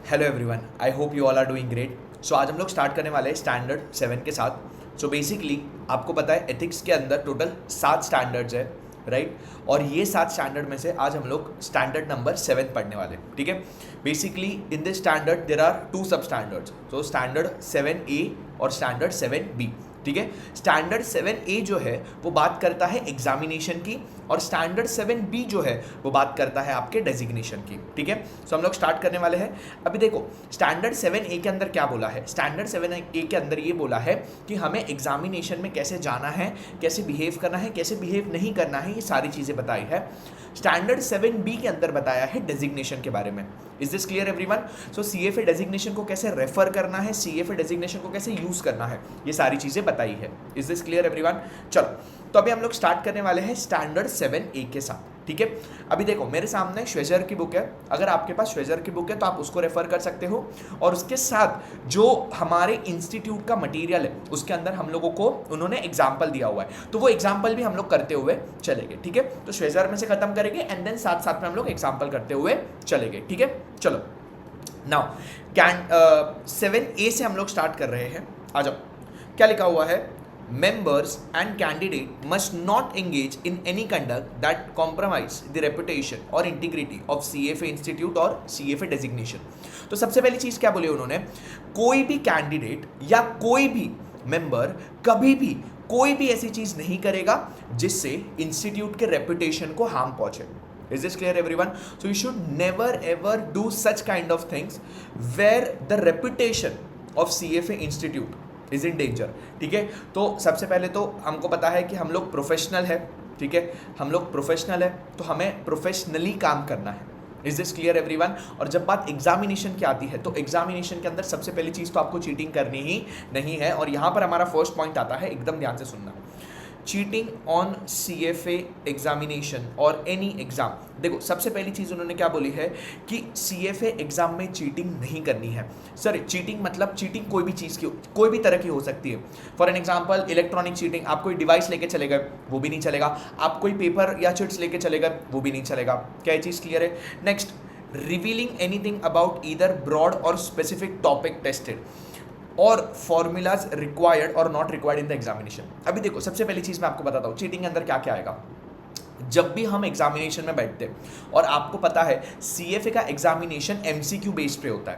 Hello everyone, I hope you all are doing great. So आज हम लोग start करने वाले हैं स्टैंडर्ड 7 के साथ। सो बेसिकली आपको पता है एथिक्स के अंदर टोटल 7 स्टैंडर्ड्स है, राइट। और ये 7 स्टैंडर्ड में से आज हम लोग स्टैंडर्ड नंबर 7 पढ़ने वाले हैं, ठीक है। Basically in this standard there are 2 sub standards, so standard 7A और स्टैंडर्ड 7B, ठीक है। स्टैंडर्ड 7A जो है वो बात करता है एग्जामिनेशन की, और स्टैंडर्ड 7B जो है वो बात करता है आपके डेजिग्नेशन की, ठीक है। सो हम लोग स्टार्ट करने वाले हैं। अभी देखो स्टैंडर्ड 7A के अंदर क्या बोला है। स्टैंडर्ड 7A के अंदर ये बोला है कि हमें एग्जामिनेशन में कैसे जाना है, कैसे बिहेव करना है, कैसे बिहेव नहीं करना है, ये सारी चीज़ें बताई है। स्टैंडर्ड 7B के अंदर बताया है डेजिग्नेशन के बारे में। Is this clear everyone? So CFA designation को कैसे रेफर करना है, CFA डेजिग्नेशन को कैसे यूज करना है, ये सारी चीजें बताई है। Is this clear everyone? चलो तो अभी हम लोग स्टार्ट करने वाले हैं स्टैंडर्ड 7A के साथ, ठीक है। अभी देखो मेरे सामने श्वेजर की बुक है, अगर आपके पास श्वेजर की बुक है तो आप उसको रेफर कर सकते हो, और उसके साथ जो हमारे इंस्टीट्यूट का मटेरियल है उसके अंदर हम लोगों को उन्होंने एग्जाम्पल दिया हुआ है, तो वो एग्जाम्पल भी हम लोग करते हुए चलेंगे, ठीक है। तो श्वेजर में से खत्म करेंगे एंड देन साथ साथ में हम लोग एग्जाम्पल करते हुए चलेंगे, ठीक है। चलो नाउ 7A से हम लोग स्टार्ट कर रहे हैं। आ जाओ, क्या लिखा हुआ है? Members and candidate must not engage in any conduct that compromise the reputation or integrity of CFA institute or CFA designation। तो सबसे पहली चीज क्या बोली उन्होंने, कोई भी कैंडिडेट या कोई भी मेंबर कभी भी कोई भी ऐसी चीज नहीं करेगा जिससे इंस्टीट्यूट के रेपुटेशन को हार्म पहुंचे। Is this clear everyone? So you should never ever do such kind of things where the reputation of CFA institute is in danger, ठीक है। तो सबसे पहले तो हमको पता है कि हम लोग प्रोफेशनल है, ठीक है। हम लोग प्रोफेशनल है तो हमें प्रोफेशनली काम करना है। Is this clear everyone? और जब बात एग्जामिनेशन की आती है तो एग्जामिनेशन के अंदर सबसे पहली चीज़ तो आपको चीटिंग करनी ही नहीं है, और यहाँ पर हमारा फर्स्ट पॉइंट आता है, एकदम ध्यान से सुनना। चीटिंग ऑन CFA एग्जामिनेशन और एनी एग्जाम। देखो सबसे पहली चीज़ उन्होंने क्या बोली है कि CFA एग्जाम में चीटिंग नहीं करनी है। सर चीटिंग मतलब चीटिंग कोई भी चीज़ की, कोई भी तरह की हो सकती है। For an example electronic cheating, आप कोई डिवाइस लेके चले गए वो भी नहीं चलेगा, आप कोई पेपर या चिट्स लेके चले गए वो भी नहीं चलेगा। क्या ये चीज़ क्लियर है? Next, revealing anything about either broad और स्पेसिफिक टॉपिक टेस्टेड और फॉर्मूलाज रिक्वायर्ड और not required in the examination. अभी देखो सबसे पहली चीज मैं आपको बताता हूँ चीटिंग के अंदर क्या क्या आएगा। जब भी हम एग्जामिनेशन में बैठते हैं और आपको पता है CFA का एग्जामिनेशन MCQ बेस्ड पे होता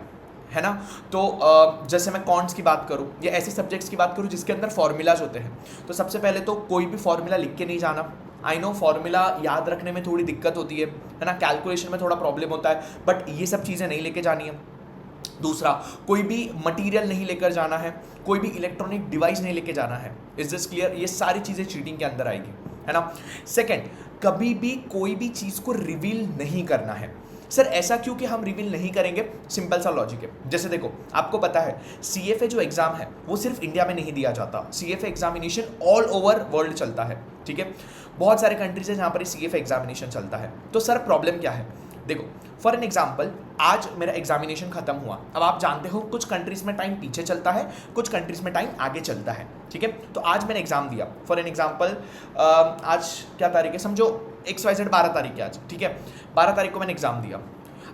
है ना। तो जैसे मैं कॉन्ट्स की बात करूँ या ऐसे सब्जेक्ट्स की बात करूँ जिसके अंदर फॉर्मूलाज होते हैं, तो सबसे पहले तो कोई भी फॉर्मूला लिख के नहीं जाना। आई नो फॉर्मूला याद रखने में थोड़ी दिक्कत होती है ना, कैलकुलेशन में थोड़ा प्रॉब्लम होता है, बट ये सब चीज़ें नहीं लेके जानी है। दूसरा, कोई भी मटेरियल नहीं लेकर जाना है, कोई भी इलेक्ट्रॉनिक डिवाइस नहीं लेके जाना है। Is this clear? ये सारी चीज़ें चीटिंग के अंदर आएगी, है ना। सेकंड, कभी भी कोई भी चीज़ को रिवील नहीं करना है। सर ऐसा क्यों कि हम रिवील नहीं करेंगे? सिंपल सा लॉजिक है। जैसे देखो आपको पता है CFA जो एग्जाम है वो सिर्फ इंडिया में नहीं दिया जाता, CFA examination all over world चलता है, ठीक है। बहुत सारे कंट्रीज है जहाँ पर CFA एग्जामिनेशन चलता है। तो सर प्रॉब्लम क्या है? देखो फॉर एन एग्जाम्पल आज मेरा एग्जामिनेशन खत्म हुआ, अब आप जानते हो कुछ कंट्रीज में टाइम पीछे चलता है, कुछ कंट्रीज में टाइम आगे चलता है, ठीक है। तो आज मैंने एग्जाम दिया, फॉर एन एग्जाम्पल आज क्या तारीख है, समझो XYZ 12 तारीख है आज, ठीक है। 12 तारीख को मैंने एग्जाम दिया।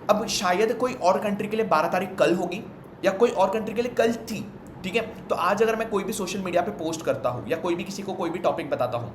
अब शायद कोई और कंट्री के लिए 12 तारीख कल होगी या कोई और कंट्री के लिए कल थी, ठीक है। तो आज अगर मैं कोई भी सोशल मीडिया पे पोस्ट करता हूँ या कोई भी किसी को कोई भी टॉपिक बताता हूँ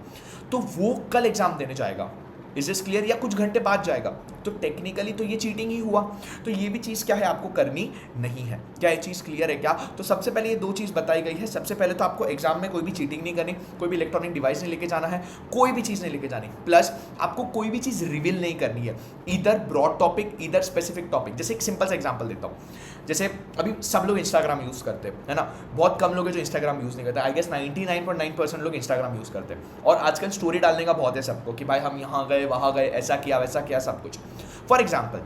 तो वो कल एग्जाम देने जाएगा। Is this clear? या कुछ घंटे बाद जाएगा, तो टेक्निकली तो ये चीटिंग ही हुआ। तो ये भी चीज़ क्या है, आपको करनी नहीं है। क्या ये चीज़ क्लियर है क्या? तो सबसे पहले ये 2 चीज़ बताई गई है। सबसे पहले तो आपको एग्जाम में कोई भी चीटिंग नहीं करनी, कोई भी इलेक्ट्रॉनिक डिवाइस नहीं लेके जाना है, कोई भी चीज़ नहीं लेके जानी, प्लस आपको कोई भी चीज़ रिवील नहीं करनी है, इधर ब्रॉड टॉपिक इधर स्पेसिफिक टॉपिक। जैसे एक सिंपल सा एग्जाम्पल देता हूँ, जैसे अभी सब लोग इंस्टाग्राम यूज़ करते हैं, है ना। बहुत कम लोग हैं जो इंस्टाग्राम यूज़ नहीं करते। आई गेस 99.9% लोग इंस्टाग्राम यूज़ करते हैं, और आजकल स्टोरी डालने का बहुत है सबको कि भाई हम यहाँ गए वहाँ गए, ऐसा किया वैसा किया, सब कुछ। फॉर एग्जाम्पल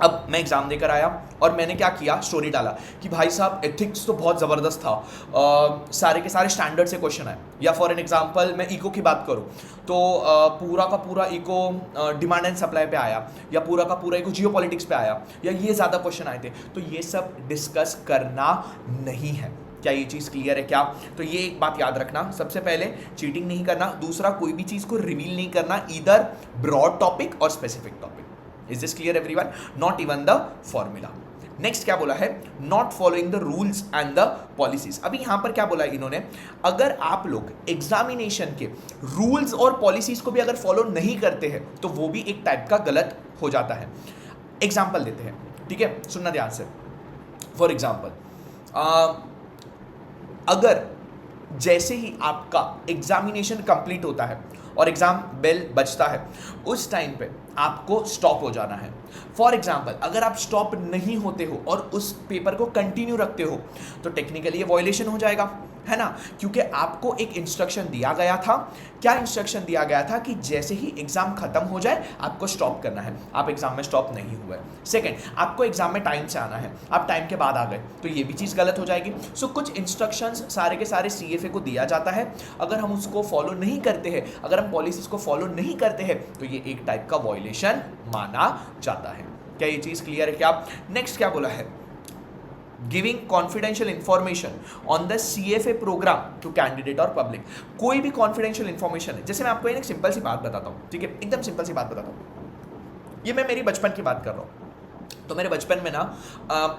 अब मैं एग्जाम देकर आया और मैंने क्या किया, स्टोरी डाला कि भाई साहब एथिक्स तो बहुत ज़बरदस्त था, सारे के सारे स्टैंडर्ड से क्वेश्चन आए। या फॉर एन एग्जांपल मैं इको की बात करूं तो पूरा का पूरा इको डिमांड एंड सप्लाई पे आया, या पूरा का पूरा इको जियोपॉलिटिक्स पे आया, या ये ज़्यादा क्वेश्चन आए थे। तो ये सब डिस्कस करना नहीं है। क्या ये चीज़ क्लियर है क्या? तो ये एक बात याद रखना, सबसे पहले चीटिंग नहीं करना, दूसरा कोई भी चीज़ को रिवील नहीं करना, ईदर ब्रॉड टॉपिक और specific topic. Is this clear everyone? Not even the formula. Next क्या बोला है, not following the rules and the policies. अभी यहां पर क्या बोला इन्होंने, अगर आप लोग एग्जामिनेशन के रूल्स और पॉलिसीज को भी अगर फॉलो नहीं करते हैं तो वो भी एक टाइप का गलत हो जाता है। एग्जाम्पल देते हैं, ठीक है, सुनना ध्यान से। फॉर एग्जाम्पल, अगर जैसे ही आपका एग्जामिनेशन कंप्लीट होता है और एग्जाम बेल बजता है, उस टाइम पे आपको स्टॉप हो जाना है। फॉर एग्जाम्पल, अगर आप स्टॉप नहीं होते हो और उस पेपर को कंटिन्यू रखते हो तो टेक्निकली ये वॉयलेशन हो जाएगा, है ना, क्योंकि आपको एक इंस्ट्रक्शन दिया गया था। क्या इंस्ट्रक्शन दिया गया था कि जैसे ही एग्जाम खत्म हो जाए आपको स्टॉप करना है। आप एग्जाम में स्टॉप नहीं हुए। सेकंड, आपको एग्जाम में टाइम से आना है, आप टाइम के बाद आ गए तो ये भी चीज़ गलत हो जाएगी। सो कुछ इंस्ट्रक्शंस सारे के सारे CFA को दिया जाता है, अगर हम उसको फॉलो नहीं करते हैं, अगर हम पॉलिसीज को फॉलो नहीं करते हैं तो ये एक टाइप का वॉयलेशन माना जाता है। क्या ये चीज़ क्लियर है क्या? नेक्स्ट क्या बोला है, giving confidential information on the CFA programme to candidate और पब्लिक। कोई भी कॉन्फिडेंशियल इंफॉर्मेशन है, जैसे मैं आपको एक सिंपल सी बात बताता हूँ, ठीक है, एकदम सिंपल सी बात बताता हूँ। ये मैं मेरी बचपन की बात कर रहा हूँ। तो मेरे बचपन में ना,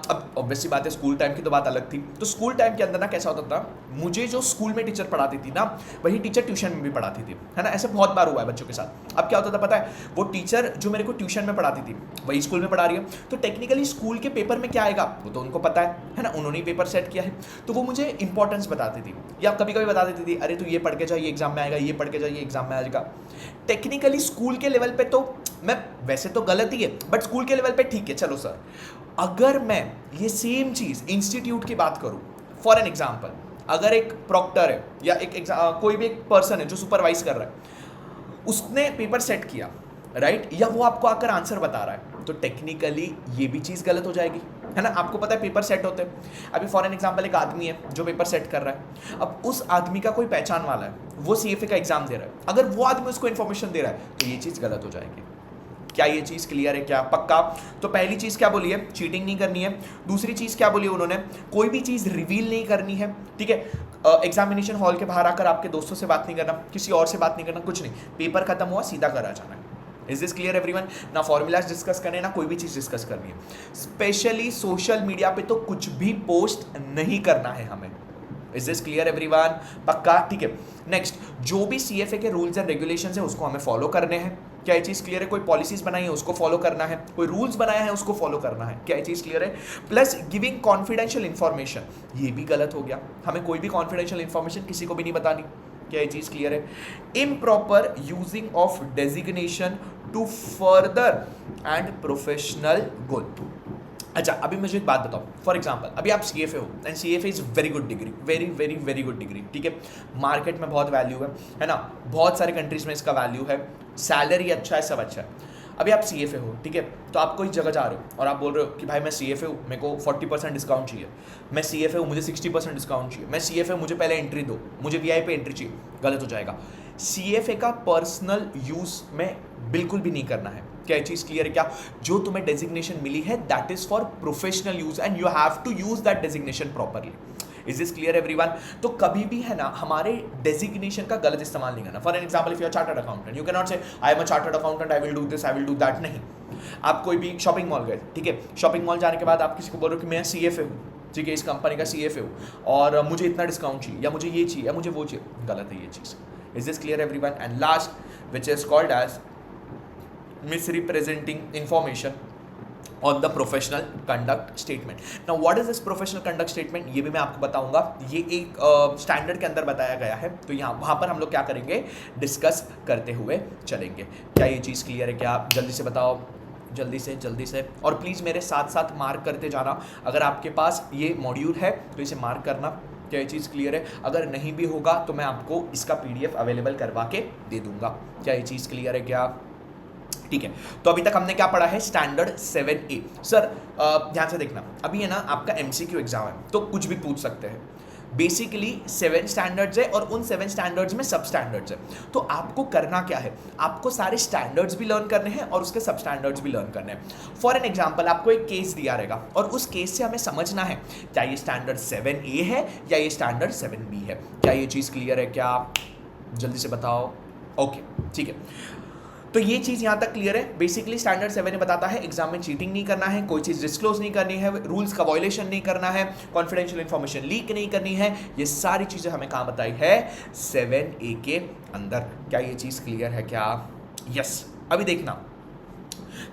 अब ऑब्वियसली बात है, स्कूल टाइम की तो बात अलग थी। तो स्कूल टाइम के अंदर ना कैसा होता था, मुझे जो स्कूल में टीचर पढ़ाती थी ना, वही टीचर ट्यूशन में भी पढ़ाती थी, है ना। ऐसे बहुत बार हुआ है बच्चों के साथ। अब क्या होता था पता है, वो टीचर जो मेरे को ट्यूशन में पढ़ाती थी वही स्कूल में पढ़ा रही है, तो टेक्निकली स्कूल के पेपर में क्या आएगा वो तो उनको पता है ना, उन्होंने ही पेपर सेट किया है। तो वो मुझे इंपॉर्टेंस बताती थी, या कभी कभी बता देती थी, अरे तू ये पढ़ के जा, ये एग्जाम में आएगा, ये पढ़ के जा, ये एग्जाम में आएगा। टेक्निकली स्कूल के लेवल पे तो मैं, वैसे तो गलत ही है, बट स्कूल के लेवल पे ठीक है, चलो सर। अगर मैं ये सेम चीज़ इंस्टीट्यूट की बात करूं, फॉर एन एग्जाम्पल, अगर एक प्रॉक्टर है या कोई भी एक पर्सन है जो सुपरवाइज कर रहा है, उसने पेपर सेट किया, राइट, या वो आपको आकर आंसर बता रहा है, तो टेक्निकली ये भी चीज़ गलत हो जाएगी, है ना। आपको पता है पेपर सेट होते हैं। अभी फॉर एन एग्जाम्पल एक आदमी है जो पेपर सेट कर रहा है, अब उस आदमी का कोई पहचान वाला है, वो CFA का एग्जाम दे रहा है, अगर वो आदमी उसको इन्फॉर्मेशन दे रहा है तो ये चीज़ गलत हो जाएगी। क्या ये चीज़ क्लियर है क्या? पक्का? तो पहली चीज़ क्या बोली है, चीटिंग नहीं करनी है। दूसरी चीज़ क्या बोली है उन्होंने, कोई भी चीज़ रिवील नहीं करनी है, ठीक है। एग्जामिनेशन हॉल के बाहर आकर आपके दोस्तों से बात नहीं करना, किसी और से बात नहीं करना, कुछ नहीं, पेपर खत्म हुआ सीधा घर आ जाना है। Is this clear everyone? ना फॉर्मूलाज डिस्कस करने, ना कोई भी चीज़ डिस्कस करनी है। स्पेशली सोशल मीडिया पे तो कुछ भी पोस्ट नहीं करना है हमें। Is this clear everyone? पक्का? ठीक है। नेक्स्ट, जो भी CFA के रूल्स एंड रेगुलेशंस है उसको हमें फॉलो करने हैं। क्या ये चीज़ क्लियर है? कोई पॉलिसीज बनाई है उसको फॉलो करना है, कोई रूल्स बनाया है उसको फॉलो करना है। क्या ये चीज़ क्लियर है? प्लस गिविंग कॉन्फिडेंशियल इन्फॉर्मेशन, ये भी गलत हो गया, हमें कोई भी कॉन्फिडेंशियल इन्फॉर्मेशन किसी को भी नहीं बतानी। क्या ये चीज़ क्लियर है? Improper using of designation to further and professional goal. अच्छा, अभी मुझे एक बात बताओ, फॉर एग्जाम्पल अभी आप CFA हो and CFA is very good degree, very very very good degree, ठीक है। मार्केट में बहुत वैल्यू है ना, बहुत सारे कंट्रीज में इसका वैल्यू है, सैलरी अच्छा है, सब अच्छा है। अभी आप CFA हो, ठीक है, तो आप कोई जगह जा रहे हो और आप बोल रहे हो कि भाई मैं CFA हूँ, मेरे को 40% डिस्काउंट चाहिए, मैं CFA हूँ, मुझे 60% डिस्काउंट चाहिए, मैं CFA हूँ, मुझे पहले एंट्री दो, मुझे VIP एंट्री चाहिए। गलत हो जाएगा। CFA का पर्सनल यूज़ में बिल्कुल भी नहीं करना है। क्या चीज़ क्लियर है क्या? जो तुम्हें डेजिग्नेशन मिली है that is for professional use and you have to use that designation properly. Is this clear everyone? तो कभी भी है ना हमारे डेजिग्नेशन का गलत इस्तेमाल नहीं करना। For an example, if you are chartered accountant, you can not say I am a chartered accountant, I will do this, I will do that. नहीं, आप कोई भी शॉपिंग मॉल गए, ठीक है, शॉपिंग मॉल जाने के बाद आप किसी को बोल रहे हो कि मैं CFA हूँ, ठीक है, इस कंपनी का CFA हूँ और मुझे इतना डिस्काउंट चाहिए या मुझे ये चाहिए या मुझे वो चाहिए, गलत है ये चीज़। Is this clear everyone? And last which is called as misrepresenting information on the professional conduct statement. Now what is this professional conduct statement? ये भी मैं आपको बताऊंगा, ये एक स्टैंडर्ड के अंदर बताया गया है, तो यहाँ वहाँ पर हम लोग क्या करेंगे, डिस्कस करते हुए चलेंगे। क्या ये चीज़ क्लियर है क्या? जल्दी से बताओ, जल्दी से। और प्लीज़ मेरे साथ साथ मार्क करते जाना, अगर आपके पास ये मॉड्यूल है तो इसे मार्क करना। क्या ये चीज़ क्लियर है? अगर नहीं भी होगा तो मैं आपको इसका PDF अवेलेबल करवा के दे दूंगा। क्या ये चीज़ क्लियर है क्या? ठीक है। तो अभी तक हमने क्या पढ़ा है, स्टैंडर्ड 7A। सर ध्यान से देखना, अभी है ना आपका MCQ एग्जाम है तो कुछ भी पूछ सकते हैं। बेसिकली 7 स्टैंडर्ड्स है और उन 7 स्टैंडर्ड्स में सब स्टैंडर्ड्स है। तो आपको करना क्या है, आपको सारे स्टैंडर्ड्स भी लर्न करने हैं और उसके सब स्टैंडर्ड्स भी लर्न करने हैं। फॉर एन एग्जाम्पल, आपको एक केस दिया रहेगा और उस केस से हमें समझना है क्या ये स्टैंडर्ड 7A है या ये स्टैंडर्ड 7B है। क्या ये चीज़ क्लियर है क्या? जल्दी से बताओ। ओके, ठीक है। तो ये चीज यहां तक क्लियर है। बेसिकली स्टैंडर्ड 7 बताता है एग्जाम में चीटिंग नहीं करना है, कोई चीज डिस्क्लोज नहीं करनी है, रूल्स का वायलेशन नहीं करना है, कॉन्फिडेंशियल इंफॉर्मेशन लीक नहीं करनी है। ये सारी चीजें हमें कहां बताई है 7A के अंदर। क्या ये चीज क्लियर है क्या? यस। अभी देखना,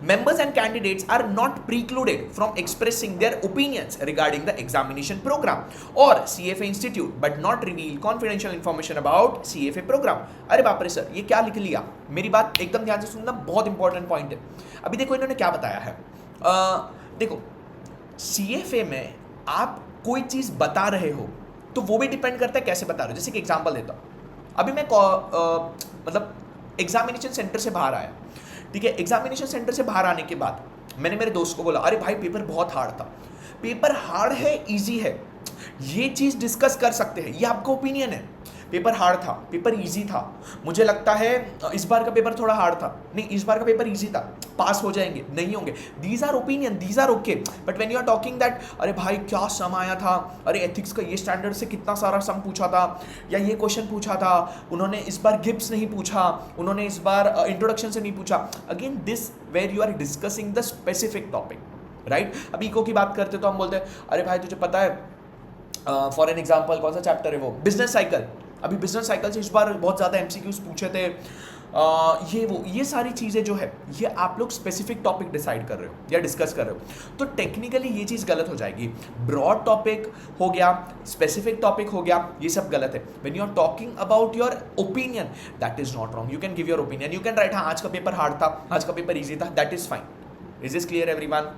members and candidates are not precluded from expressing their opinions regarding the examination program or CFA institute but not reveal confidential information about CFA program। अरे बाप रे सर, ये क्या लिख लिया? मेरी बात एकदम ध्यान से सुनना, बहुत इंपॉर्टेंट पॉइंट है। अभी देखो इन्होंने क्या बताया है। देखो CFA में आप कोई चीज बता रहे हो तो वो भी डिपेंड करता है कैसे बता रहे हो। जैसे कि एग्जाम्पल देता हूं, अभी मैं मतलब एग्जामिनेशन सेंटर से बाहर आया, ठीक है। एग्जामिनेशन सेंटर से बाहर आने के बाद मैंने मेरे दोस्त को बोला, अरे भाई पेपर बहुत हार्ड था। पेपर हार्ड है इजी है, ये चीज डिस्कस कर सकते हैं, ये आपका ओपिनियन है। पेपर हार्ड था, पेपर इजी था, मुझे लगता है इस बार का पेपर थोड़ा हार्ड था, नहीं इस बार का पेपर इजी था, पास हो जाएंगे नहीं होंगे, these are opinion, these are okay. But when you are talking that अरे भाई क्या सम आया था, अरे एथिक्स का ये स्टैंडर्ड से कितना सारा सम पूछा था, या ये क्वेश्चन पूछा था, उन्होंने इस बार गिब्स नहीं पूछा, उन्होंने इस बार इंट्रोडक्शन से नहीं पूछा। Again this where you are discussing the specific topic, right. अब इको की बात करते तो हम बोलते हैं अरे भाई तुझे पता है फॉर एन एग्जाम्पल कौन सा चैप्टर है वो, बिजनेस साइकिल। अभी बिजनेस साइकिल से इस बार बहुत ज़्यादा MCQs पूछे थे, ये सारी चीज़ें जो है ये आप लोग स्पेसिफिक टॉपिक डिसाइड कर रहे हो या डिस्कस कर रहे हो, तो टेक्निकली ये चीज़ गलत हो जाएगी। ब्रॉड टॉपिक हो गया, स्पेसिफिक टॉपिक हो गया, ये सब गलत है। When you are talking about your opinion that is not wrong, you can give your opinion, you can write हाँ आज का पेपर हार्ड था, आज का पेपर ईजी था, that is fine. Is this clear everyone?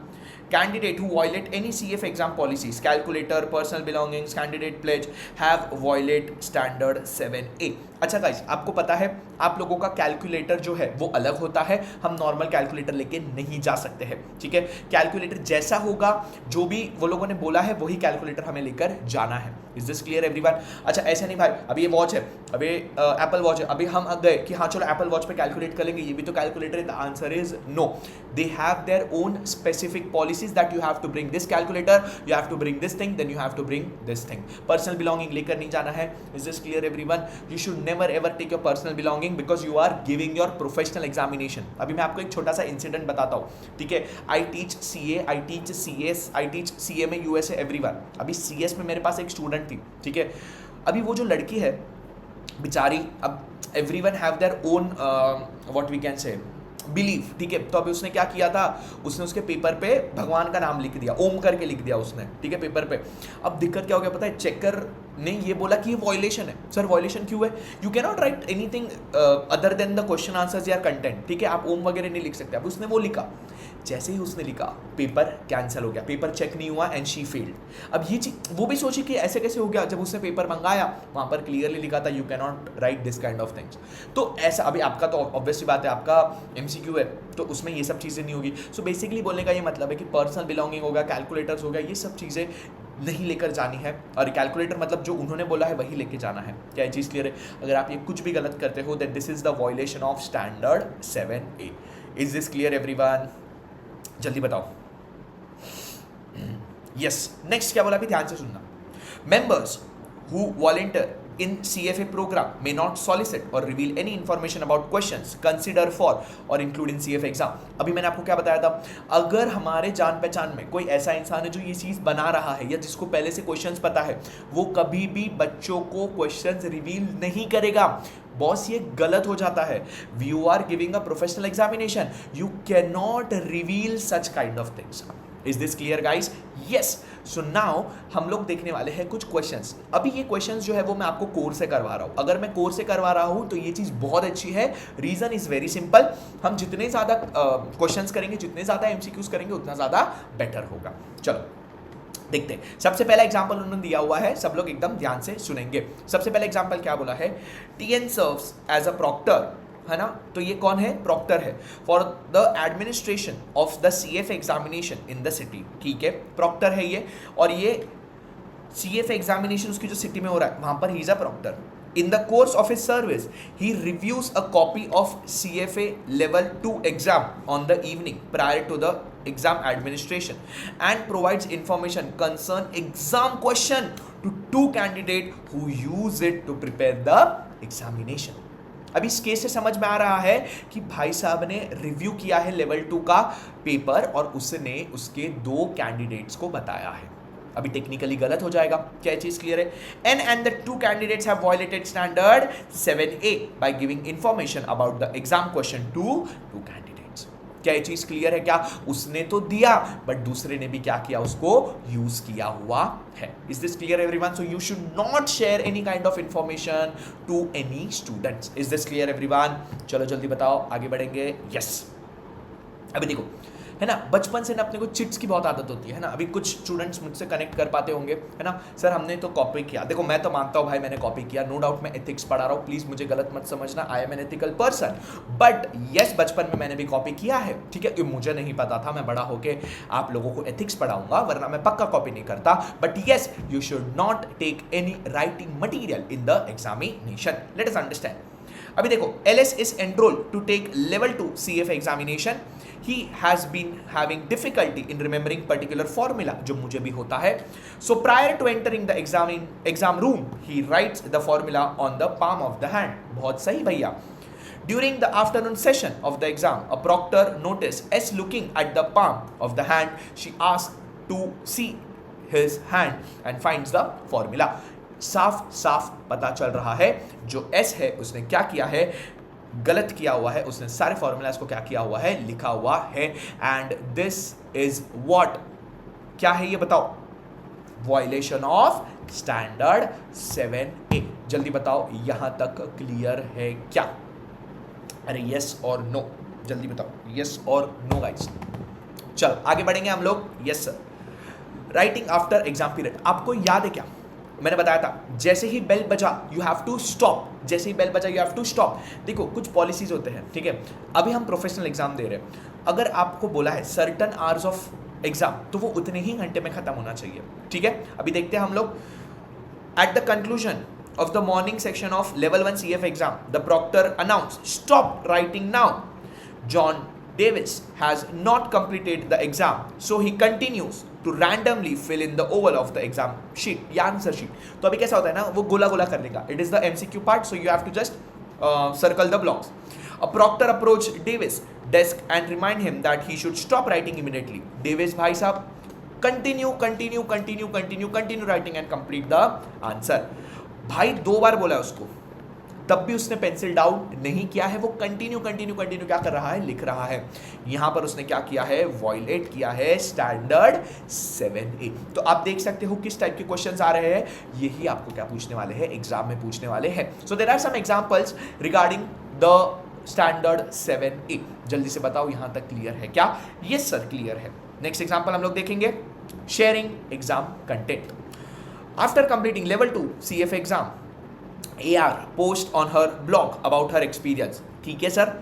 Candidate who violate any CFA exam policies, calculator, personal belongings, candidate pledge have violate standard 7A। अच्छा guys, आपको पता है आप लोगों का कैलकुलेटर जो है वो अलग होता है, हम नॉर्मल कैलकुलेटर लेके नहीं जा सकते हैं, ठीक है। कैलकुलेटर जैसा होगा, जो भी वो लोगों ने बोला है वही कैलकुलेटर हमें लेकर जाना है। Is this clear everyone? अच्छा ऐसा नहीं भाई, अभी ये वॉच है, अभी एप्पल वॉच है, अभी हम गए कि हाँ चलो एप्पल वॉच पे कैलकुलेट कर लेंगे, ये भी तो कैलकुलेटर है। The answer is no, they have their own specific policies that you have to bring this calculator, you have to bring this thing, then you have to bring this thing. Personal belonging लेकर नहीं जाना है। Is this clear everyone? You should never ever take your personal belonging because you are giving your professional examination. अभी मैं आपको एक छोटा सा इंसिडेंट बताता हूँ, ठीक है। I teach CA, I teach CS, I teach CA में USA एवरीवन। अभी CS में मेरे पास एक स्टूडेंट थी, ठीक है। अभी वो जो लड़की है बेचारी, अब everyone have their own what we can say belief, ठीक है। तो अभी उसने क्या किया था, उसने उसके पेपर पे भगवान का नाम लिख दिया, ओम करके लिख दिया उसने, ठीक है, पेपर पे। अब दिक्कत क्या हो गया पता है, चेकर ने ये बोला कि ये वॉयलेशन है। सर वॉयलेशन क्यों है? You can not right anything other than the question answers या कंटेंट, ठीक है, आप ओम वगैरह नहीं लिख सकते। अब उसने वो लिखा, जैसे ही उसने लिखा पेपर कैंसिल हो गया, पेपर चेक नहीं हुआ एंड शी फेल्ड। अब ये चीज वो भी सोची कि ऐसे कैसे हो गया, जब उसने पेपर मंगाया वहां पर क्लियरली लिखा था you can not right this kind of things. तो ऐसा अभी आपका तो ऑब्वियसली बात है, आपका MCQ है तो उसमें ये सब चीज़ें नहीं होगी। सो बेसिकली बोलने का ये मतलब है कि पर्सनल बिलोंगिंग होगा, कैलकुलेटर्स हो गया, ये सब चीज़ें नहीं लेकर जानी है। और कैलकुलेटर मतलब जो उन्होंने बोला है वही लेके जाना है। क्या ये चीज़ क्लियर है? अगर आप ये कुछ भी गलत करते हो that this is the violation of standard 7A। Is this clear everyone? जल्दी बताओ। यस, नेक्स्ट क्या बोला, भी ध्यान से सुनना। Members who volunteer in CFA program may not solicit or reveal any information about questions considered for or include in CFA exam। अभी मैंने आपको क्या बताया था, अगर हमारे जान पहचान में कोई ऐसा इंसान है जो ये चीज़ बना रहा है या जिसको पहले से क्वेश्चंस पता है, वो कभी भी बच्चों को क्वेश्चंस रिवील नहीं करेगा। बॉस ये गलत हो जाता है। You are giving a professional examination, you can not reveal such kind of things. Is this clear guys? Yes. So now हम लोग देखने वाले हैं कुछ क्वेश्चंस। अभी ये क्वेश्चंस जो है वो मैं आपको कोर्स से करवा रहा हूँ। अगर मैं कोर्स से करवा रहा हूँ तो ये चीज़ बहुत अच्छी है। रीज़न इज़ वेरी सिंपल, हम जितने ज़्यादा क्वेश्चंस करेंगे, जितने ज़्यादा MCQs करेंगे उतना ज़्यादा बेटर होगा। चलो देखते हैं। सबसे पहला एग्जाम्पल उन्होंने दिया हुआ है, सब लोग एकदम ध्यान से सुनेंगे। सबसे पहला एग्जाम्पल क्या बोला है, TN serves as a proctor, है ना। तो ये कौन है? प्रॉक्टर है for the administration of the CFA examination in the city, ठीक है, प्रॉक्टर है ये। और ये CFA एग्जामिनेशन उसकी जो सिटी में हो रहा है वहां पर ही is a proctor. In the course of his service, he reviews a copy of CFA Level 2 exam on the evening prior to the exam administration and provides information concern exam question to two candidates who use it to prepare the examination। अब इस case से समझ में आ रहा है कि भाई साहब ने रिव्यू किया है लेवल 2 का पेपर और उसने उसके 2 कैंडिडेट्स को बताया है। अभी टेक्निकली गलत हो जाएगा, क्या चीज क्लियर है? An and the 2 candidates have violated standard 7A by giving information about the exam question to 2 candidates. क्या ये चीज क्लियर है? क्या उसने तो दिया बट दूसरे ने भी क्या किया, उसको यूज किया हुआ है। Is this clear everyone? So you should not share any kind of information to any students. Is this clear everyone? चलो जल्दी बताओ, आगे बढ़ेंगे। यस, अभी देखो है ना, बचपन से ना अपने को चिट्स की बहुत आदत होती है ना। अभी कुछ स्टूडेंट्स मुझसे कनेक्ट कर पाते होंगे, है ना, सर हमने तो कॉपी किया। देखो मैं तो मानता हूँ भाई मैंने कॉपी किया, नो डाउट मैं एथिक्स पढ़ा रहा हूँ, प्लीज मुझे गलत मत समझना, I am an ethical person, but yes बचपन में मैंने भी कॉपी किया है, ठीक है। मुझे नहीं पता था, मैं बड़ा होके आप लोगों को एथिक्स पढ़ाऊंगा, वरना मैं पक्का कॉपी नहीं करता। But yes, you should not take any writing material in the examination. Let us understand. अभी देखो, LS is enrolled to take level 2 CFA examination. He has been having difficulty in remembering particular formula, जो मुझे भी होता है. So prior to entering the exam room, he writes the formula on the palm of the hand. बहुत सही भैया. During the afternoon session of the exam, a proctor noticed S looking at the palm of the hand. She asked to see his hand and finds the formula. साफ साफ पता चल रहा है जो एस है उसने क्या किया है, गलत किया हुआ है, उसने सारे फॉर्मूलाज को क्या किया हुआ है, लिखा हुआ है। एंड दिस इज व्हाट, क्या है ये बताओ, वायलेशन ऑफ स्टैंडर्ड 7A। जल्दी बताओ यहां तक क्लियर है क्या? अरे यस और नो, जल्दी बताओ यस और नो गाइस। चलो आगे बढ़ेंगे हम लोग। Yes sir, writing after exam period, आपको याद है क्या मैंने बताया था, जैसे ही बेल बजा यू हैव टू स्टॉप, जैसे ही बेल बजा यू हैव टू स्टॉप। देखो कुछ पॉलिसीज होते हैं, ठीक है। अभी हम प्रोफेशनल एग्जाम दे रहे हैं, अगर आपको बोला है सर्टन आवर्स ऑफ एग्जाम, तो वो उतने ही घंटे में खत्म होना चाहिए, ठीक है। अभी देखते हैं हम लोग, eight the conclusion of the morning section of level 1 CF exam, the proctor announced, stop writing now. John Davis has not completed the exam, so he continues to randomly fill in the oval of the exam sheet या answer sheet. तो अभी कैसा होता है ना, वो गोला गोला करने का, it is the MCQ part, so you have to just circle the blocks. A proctor approached Davis desk and remind him that he should stop writing immediately. Davis भाई साहब continue writing and complete the answer. भाई 2 बार बोला है उसको, तब भी उसने pencil down नहीं किया है, वो कंटिन्यू क्या कर रहा है, लिख रहा है। यहां पर उसने क्या किया है, वॉयलेट किया है स्टैंडर्ड 7A। तो आप देख सकते हो किस टाइप के क्वेश्चंस आ रहे हैं, यही आपको क्या पूछने वाले हैं, एग्जाम में पूछने वाले हैं। So there are some examples regarding the standard 7A। जल्दी से बताओ यहां तक क्लियर है क्या? यस सर क्लियर है। नेक्स्ट एग्जांपल हम लोग देखेंगे, sharing exam content. After completing level 2 CF exam, AR post on her blog about her experience. ठीक है sir,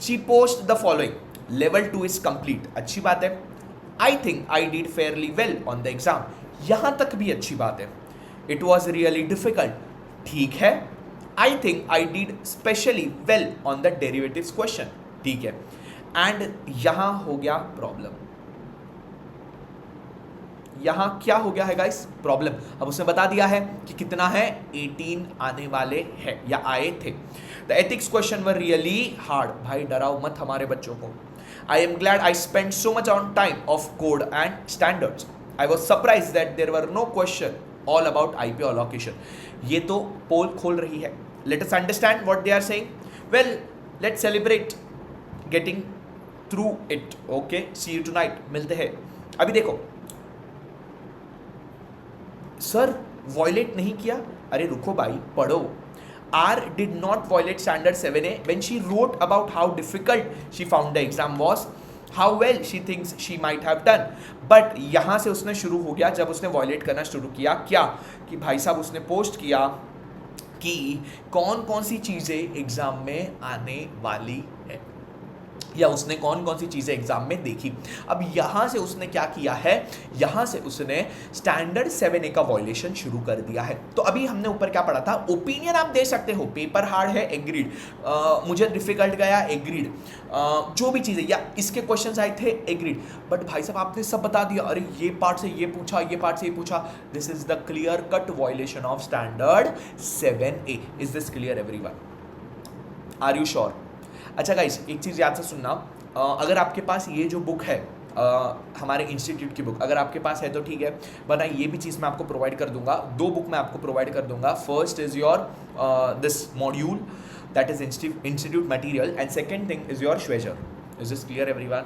she post the following: level 2 is complete. अच्छी बात है। I think I did fairly well on the exam. यहाँ तक भी अच्छी बात है। It was really difficult. ठीक है। I think I did specially well on the derivatives question. ठीक है। And यहाँ हो गया प्रॉब्लम, यहां क्या हो गया है गाइस, प्रॉब्लम। अब उसने बता दिया है कि कितना है, 18 आने वाले हैं या आए थे। The ethics question were really hard. भाई डराओ मत हमारे बच्चों को। I am glad I spend so much on time of code and standards. I was surprise that there were no question all about IPO allocation. ये तो पोल खोल रही है। Let us understand what they are saying. Well let's celebrate getting through it. Okay, see you tonight, मिलते हैं। अभी देखो सर वॉयलेट नहीं किया, अरे रुको भाई पढ़ो। R did not violate standard 7A when she wrote about how difficult she found the exam was, how well she thinks she might have done. But यहाँ से उसने शुरू हो गया, जब उसने वॉयलेट करना शुरू किया क्या, कि भाई साहब उसने पोस्ट किया कि कौन कौन सी चीज़ें एग्जाम में आने वाली है, या उसने कौन कौन सी चीज़ें एग्जाम में देखी। अब यहाँ से उसने क्या किया है, यहाँ से उसने स्टैंडर्ड 7A का वॉयलेशन शुरू कर दिया है। तो अभी हमने ऊपर क्या पढ़ा था, ओपिनियन आप दे सकते हो, पेपर हार्ड है एग्रीड, मुझे डिफिकल्ट गया एग्रीड, जो भी चीज़ें, या इसके क्वेश्चंस आए थे एग्रीड, बट भाई साहब आपने सब बता दिया, अरे ये पार्ट से ये पूछा, ये पार्ट से ये पूछा। This is the clear cut violation of standard 7A। Is this clear everyone? Are you sure? अच्छा गाइस, एक चीज़ याद से सुनना, अगर आपके पास ये जो बुक है हमारे इंस्टीट्यूट की बुक अगर आपके पास है तो ठीक है, वरना ये भी चीज़ मैं आपको प्रोवाइड कर दूंगा। 2 बुक मैं आपको प्रोवाइड कर दूंगा। First is your this module that is institute material and second thing is your Schweser. Is this clear everyone?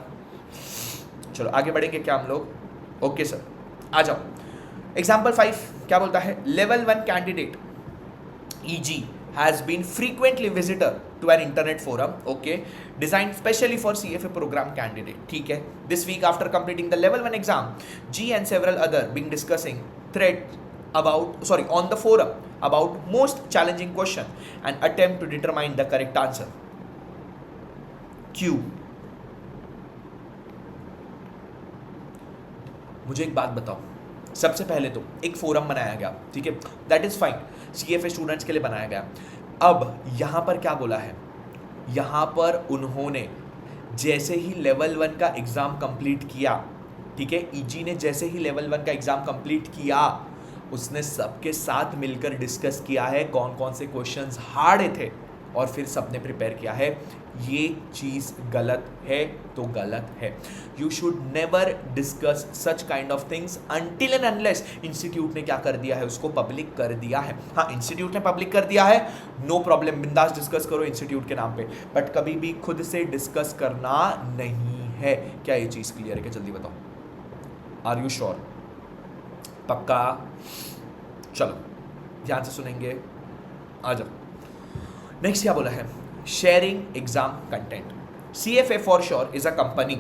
चलो आगे बढ़ेंगे क्या हम लोग? ओके सर, आ जाओ। एग्जाम्पल 5 क्या बोलता है? Level 1 candidate EG has been frequently visitor to an internet forum, okay, designed specially for CFA program candidate. ठीक है, this week after completing the level 1 exam, G and several other being discussing on the forum about most challenging question and attempt to determine the correct answer. Q. मुझे एक बात बताओ, सबसे पहले तो एक फोरम बनाया गया, ठीक है, that is fine, CFA students के लिए बनाया गया। अब यहाँ पर क्या बोला है? यहाँ पर उन्होंने जैसे ही लेवल 1 का एग्ज़ाम कंप्लीट किया, ठीक है, EG ने जैसे ही लेवल 1 का एग्ज़ाम कंप्लीट किया, उसने सबके साथ मिलकर डिस्कस किया है कौन कौन से क्वेश्चंस हार्ड थे और फिर सबने प्रिपेयर किया है। ये चीज़ गलत है तो गलत है। You should never discuss such kind of things until and unless institute ने क्या कर दिया है, उसको पब्लिक कर दिया है। हाँ, इंस्टीट्यूट ने पब्लिक कर दिया है, नो प्रॉब्लम, बिंदास डिस्कस करो इंस्टीट्यूट के नाम पे, बट कभी भी खुद से डिस्कस करना नहीं है। क्या ये चीज़ क्लियर है? क्या जल्दी बताओ, आर यू श्योर? पक्का? चलो ध्यान से सुनेंगे, आ जाओ। नेक्स्ट क्या बोला है? Sharing exam content. CFA for sure is a company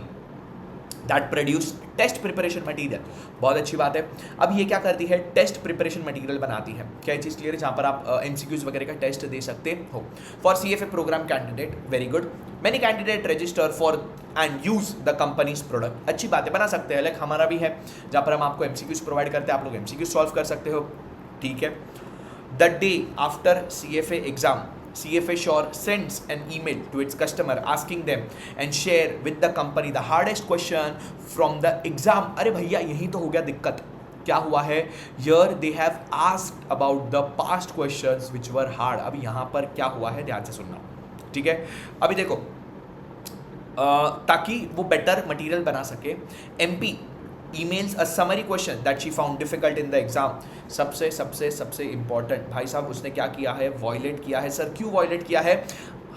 that produce test preparation material. बहुत अच्छी बात है। अब ये क्या करती है? टेस्ट प्रिपरेशन मटेरियल बनाती है। क्या ये चीज़ क्लियर है? जहाँ पर आप MCQs वगैरह का टेस्ट दे सकते हो। For CFA programme candidate, very good, many candidate register for and use the company's product. अच्छी बात है, बना सकते हैं। लाइक हमारा भी है, जहाँ पर हम आपको MCQs प्रोवाइड करते हैं, आप लोग MCQs सॉल्व कर सकते हो, ठीक है। The day after CFA exam, CFA Sure sends an email to its customer asking them and share with the company the hardest question from the exam. अरे भैया यही तो हो गया दिक्कत। क्या हुआ है? Here they have asked about the past questions which were hard. अब यहाँ पर क्या हुआ है, ध्यान से सुनना, ठीक है। अभी देखो, ताकि वो बेटर मटेरियल बना सके, MP emails a summary question that she found difficult in the exam. सबसे सबसे सबसे इम्पॉर्टेंट भाई साहब, उसने क्या किया है? वॉयलेट किया है। सर क्यों वॉयलेट किया है?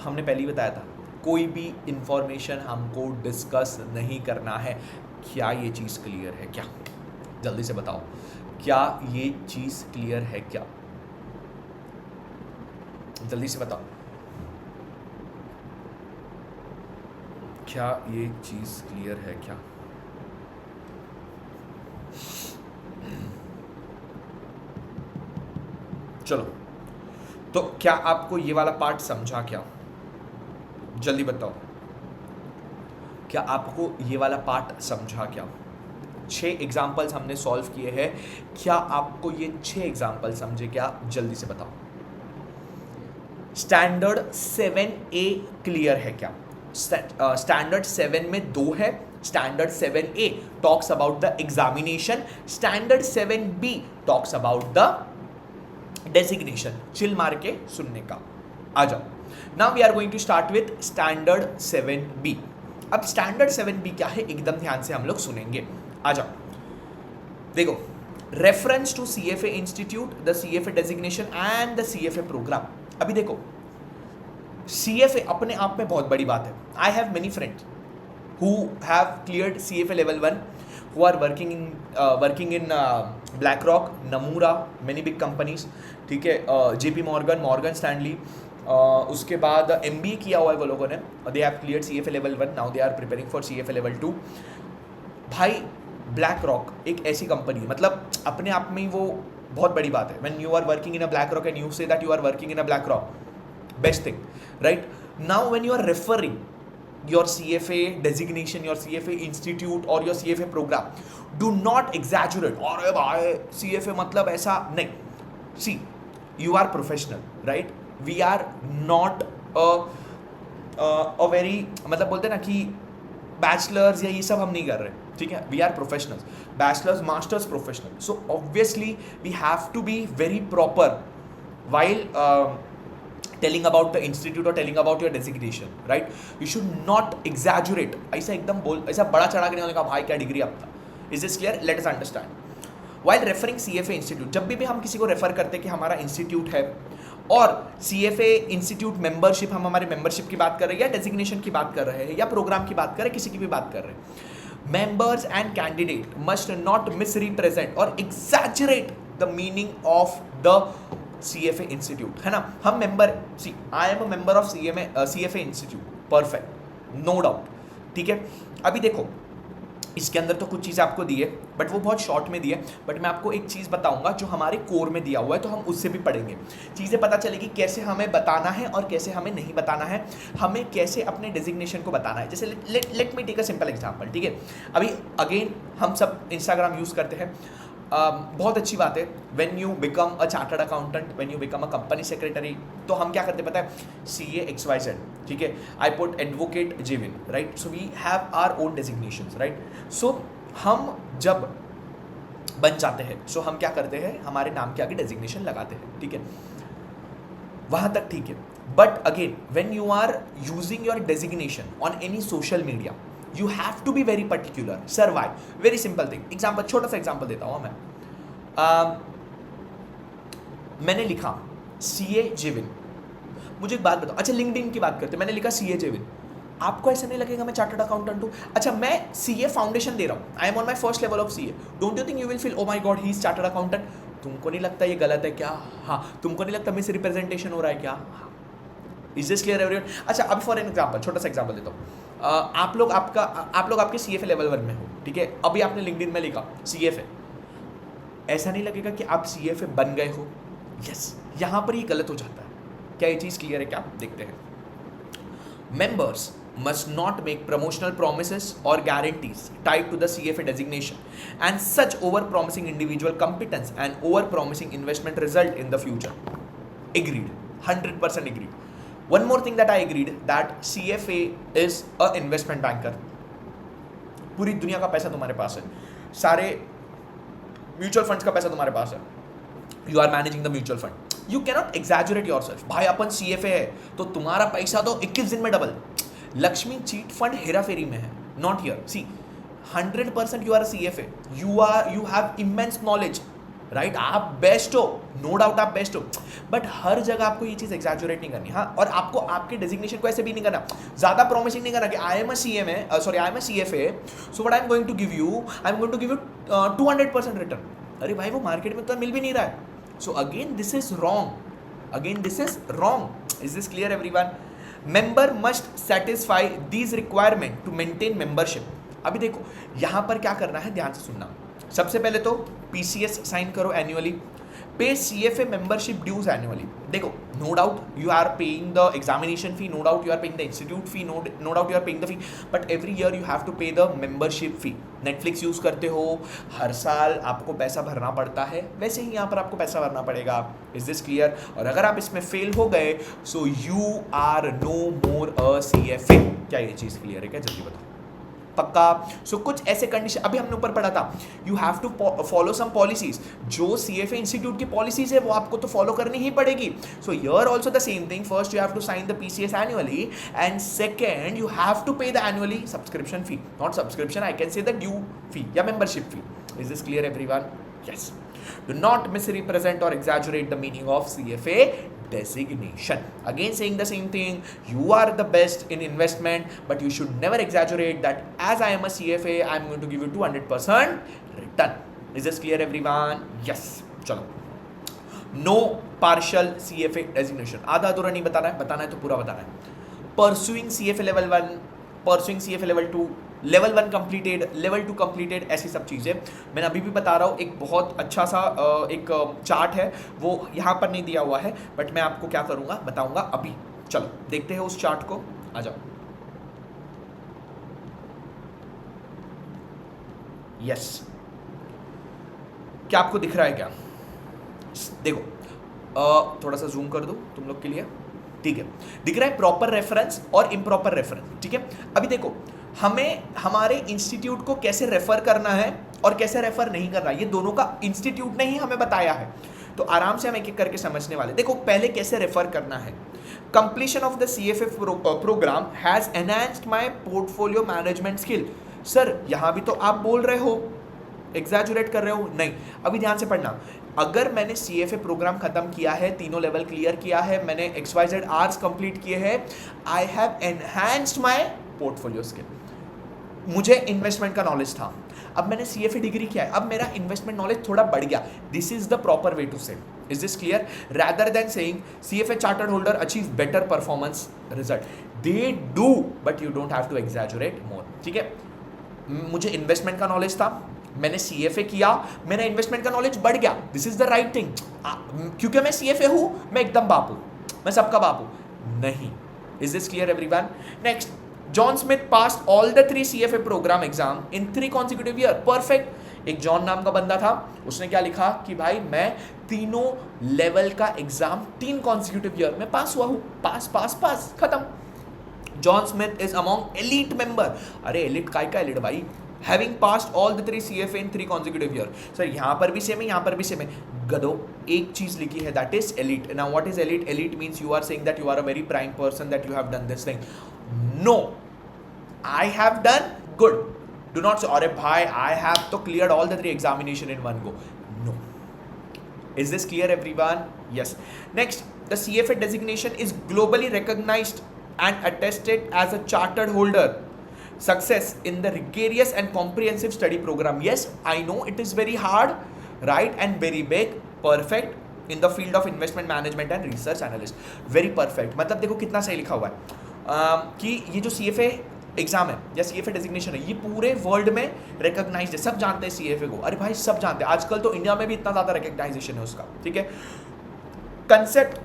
हमने पहले ही बताया था, कोई भी इंफॉर्मेशन हमको डिस्कस नहीं करना है। क्या ये चीज़ क्लियर है क्या? जल्दी से बताओ, क्या ये चीज़ क्लियर है क्या? जल्दी से बताओ, क्या ये चीज़ क्लियर है क्या? चलो, तो क्या आपको ये वाला पार्ट समझा क्या? जल्दी बताओ, क्या आपको ये वाला पार्ट समझा क्या? 6 एग्जाम्पल्स हमने सॉल्व किए हैं, क्या आपको ये 6 एग्जाम्पल समझे क्या? जल्दी से बताओ। स्टैंडर्ड 7A क्लियर है क्या? स्टैंडर्ड 7 में 2 है। Standard 7A talks about the examination, standard 7B talks about the designation. Chill मार के सुनने का, आ जाओ। Now we are going to start with standard 7B। अब स्टैंडर्ड 7B क्या है, एकदम ध्यान से हम लोग सुनेंगे, आ जाओ। देखो, reference to CFA institute, the CFA designation and the CFA programme. अभी देखो, CFA अपने आप में बहुत बड़ी बात है। I have many friends who have cleared CFA level 1, who are working in BlackRock, Nomura, many big companies, ठीक है, JP Morgan Stanley, उसके बाद MBA किया हुआ है वो लोगों ने, they have cleared CFA level 1, now they are preparing for CFA level 2। भाई BlackRock एक ऐसी कंपनी है, मतलब अपने आप में ही वो बहुत बड़ी बात है। When you are working in a BlackRock and you say that you are working in a BlackRock, best thing, right? Now when you are referring your CFA designation, your CFA institute or your CFA program, do not exaggerate। अरे भाई CFA मतलब ऐसा नहीं। See, you are professional, right? We are not a very, मतलब बोलते ना कि bachelors या ये सब हम नहीं कर रहे, ठीक है। We are professionals, bachelors, masters, professional. So obviously we have to be very proper while telling about the institute और telling about your designation, right? You should not exaggerate, ऐसा एकदम ऐसा बड़ा चढ़ा के नहीं होने का भाई क्या डिग्री आपका. Is this clear? Late us understand. While referring CFA institute, जब भी हम किसी को रेफर करते हैं कि हमारा इंस्टीट्यूट है और CFA इंस्टीट्यूट मेंबरशिप, हम हमारे मेंबरशिप की बात कर रहे हैं या डेजिग्नेशन की बात कर रहे हैं या प्रोग्राम की बात कर रहे हैं, किसी की भी बात कर रहे हैं, members and candidate must not misrepresent और exaggerate the meaning of the CFA institute, है ना? हम member, see I am a member of CFA institute, perfect, no doubt, ठीक है. अभी देखो इसके अंदर तो कुछ चीज़ें आपको दी है बट वो बहुत शॉर्ट में दी है, बट मैं आपको एक चीज़ बताऊंगा जो हमारे कोर में दिया हुआ है, तो हम उससे भी पढ़ेंगे, चीज़ें पता चलेगी कैसे हमें बताना है और कैसे हमें नहीं बताना है, हमें कैसे अपने डेजिग्नेशन को बताना है. जैसे let me take a simple example, ठीक है? अभी अगेन हम सब इंस्टाग्राम यूज़ करते हैं, बहुत अच्छी बात है. When you become a chartered accountant, when you become a company secretary, तो हम क्या करते हैं पता है? CA XYZ, ठीक है? आई पुट एडवोकेट जिविन, right? So we have our own designations, right? So हम जब बन जाते हैं, सो हम क्या करते हैं? हमारे नाम के आगे डेजिग्नेशन लगाते हैं, ठीक है? वहाँ तक ठीक है. But again when you are using your designation on any social media, you have to be very particular. Sir, why? Very simple thing. Example, छोटा सा एग्जाम्पल देता हूँ मैं. मैंने लिखा CA जिविन. मुझे एक बात बताओ, अच्छा लिंक्डइन की बात करते, मैंने लिखा CA जिविन, आपको ऐसा नहीं लगेगा मैं चार्टर्ड अकाउंटेंट हूँ? अच्छा मैं CA फाउंडेशन दे रहा हूँ, I am on my first level of CA, don't you think you will feel oh my God he is chartered accountant? तुमको नहीं लगता ये गलत है क्या? हाँ. तुमको नहीं लगता मिस रिप्रेजेंटेशन हो रहा है क्या? हाँ. Is this clear everyone? अच्छा अभी फॉर एन एग्जाम्पल, छोटा सा एग्जाम्पल देता हूँ. आप लोग आपके CFA लेवल 1 में हो, ठीक है? अभी आपने लिंक्डइन में लिखा CFA, ऐसा नहीं लगेगा कि आप CFA बन गए हो? यस, यहाँ पर ये गलत हो जाता है. क्या ये चीज़ क्लियर है क्या? देखते हैं. Members must not make promotional promises or guarantees tied to the CFA designation, and such over-promising individual competence and over-promising investment result in the future. Agreed, 100% agreed. One more thing that I agreed, that CFA is a investment banker. पूरी दुनिया का पैसा तुम्हारे पास है, सारे mutual funds का पैसा तुम्हारे पास है, you are managing the mutual fund. You cannot exaggerate yourself. भाई अपन CFA है तो तुम्हारा पैसा तो 21 दिन में डबल. लक्ष्मी चीट फंड हेराफेरी में है, not here. See 100% you are CFA, you have immense knowledge, right? आप बेस्ट हो, नो डाउट आप बेस्ट हो, बट हर जगह आपको ये चीज़ एग्जैजुरेट नहीं करनी. हाँ, और आपको आपके डेजिग्नेशन को ऐसे भी नहीं करना, ज़्यादा प्रॉमिसिंग नहीं करना कि I am a CFA, so what I am going to give you 200% return. अरे भाई वो मार्केट में तो मिल भी नहीं रहा है. So again this is wrong. Is this clear everyone? Member must satisfy these requirement to maintain membership. अभी देखो यहाँ पर क्या करना है, ध्यान से सुनना. सबसे पहले तो PCS साइन करो annually, pay CFA membership dues annually. देखो no doubt you are paying the examination fee, no doubt you are paying the institute fee, no doubt you are paying the fee, but every year you have to pay the membership fee. Netflix use करते हो, हर साल आपको पैसा भरना पड़ता है, वैसे ही यहाँ पर आपको पैसा भरना पड़ेगा. Is this clear? और अगर आप इसमें फेल हो गए so you are no more a CFA. क्या ये चीज़ क्लियर है क्या? जल्दी बताओ. पक्का? सो कुछ ऐसे कंडीशन अभी हमने ऊपर पढ़ा था, you have to follow some policies. जो CFA इंस्टीट्यूट की पॉलिसीज है वो आपको तो फॉलो करनी ही पड़ेगी. So here also the same thing, first you have to sign the PCS annually and second you have to pay the annually subscription fee, not subscription, I can say the due fee या membership fee. Is this clear everyone? Yes. Do not misrepresent or exaggerate the meaning of CFA designation. Again saying the same thing, you are the best in investment, but you should never exaggerate that as I am a CFA, I am going to give you 200% return. Is this clear everyone? Yes. चलो. No partial CFA designation. आधा अधूरा नहीं बताना है तो पूरा बताना है. Pursuing CFA level 1, pursuing CFA level 2, level 1 completed, level 2 completed, ऐसी सब चीज़ें मैंने अभी भी बता रहा हूँ. एक बहुत अच्छा सा एक चार्ट है, वो यहाँ पर नहीं दिया हुआ है, बट मैं आपको क्या करूँगा बताऊँगा अभी. चलो देखते हैं उस चार्ट को, आ जाओ. यस, क्या आपको दिख रहा है क्या? देखो थोड़ा सा जूम कर दूँ तुम लोग के लिए, ठीक है? दिख रहा है प्रॉपर रेफरेंस और इम्प्रॉपर रेफरेंस, ठीक है? अभी देखो हमें हमारे इंस्टीट्यूट को कैसे रेफर करना है और कैसे रेफर नहीं करना, ये दोनों का इंस्टीट्यूट ने ही हमें बताया है। तो आराम से हम एक एक करके समझने वाले। देखो पहले कैसे रेफर करना है। Completion of the CFA programme has enhanced my portfolio management skill. Sir यहां भी तो आप बोल रहे हो, एग्जैजुरेट कर रहे हो, नहीं। अभी ध्यान से पढ़ना। अगर मैंने CFA प्रोग्राम खत्म किया है, तीनों लेवल क्लियर किया है, मैंने XYZ आवर्स कंप्लीट किए हैं, I have enhanced my portfolio skill. मुझे इन्वेस्टमेंट का नॉलेज था, अब मैंने CFA डिग्री किया है, अब मेरा इन्वेस्टमेंट नॉलेज थोड़ा बढ़ गया। This is the proper way to say. Is this clear? Rather than saying CFA chartered holder achieve better performance result, they do, but you don't have to exaggerate more. ठीक है, मुझे investment का knowledge था, मैंने CFA किया, मेरा investment का knowledge बढ़ गया, this is the right thing. क्योंकि मैं CFA हूं, मैं एकदम बाप हूं, मैं सबका बाप हूं, नहीं। Is this clear everyone? Next, John Smith passed all the 3 CFA programme exam in 3 consecutive year, perfect. एक जॉन नाम का बंदा था, उसने क्या लिखा कि भाई मैं तीनों लेवल का एग्जाम 3 कॉन्सिक्यूटिव ईयर में पास हुआ हूं, पास पास पास, खत्म। John Smith is among elite member. अरे एलीट काय का एलीट भाई? Having passed all the 3 CFA in 3 consecutive year. Sir यहाँ पर भी सेम है, यहाँ पर भी सेम है। गधो, एक चीज लिखी है, that is elite. Now what is elite? Elite means you are saying that you are a very prime person, that you have done this thing. No, I have done good. Do not say, अरे भाई I have तो cleared all the 3 examination in one go. No. Is this clear everyone? Yes. Next, the CFA designation is globally recognized and attested as a chartered holder. Success in the rigorous and comprehensive study program. Yes, I know it is very hard, right, and very big. Perfect in the field of investment management and research analyst. Very perfect. मतलब देखो कितना सही लिखा हुआ है कि ये जो CFA एग्जाम है या CFA डेजिग्नेशन है, ये पूरे वर्ल्ड में रिकॉग्नाइज्ड है, सब जानते हैं CFA को। अरे भाई सब जानते हैं, आजकल तो इंडिया में भी इतना ज़्यादा रिकॉग्नाइजेशन है उसका। ठीक है, कंसेप्ट,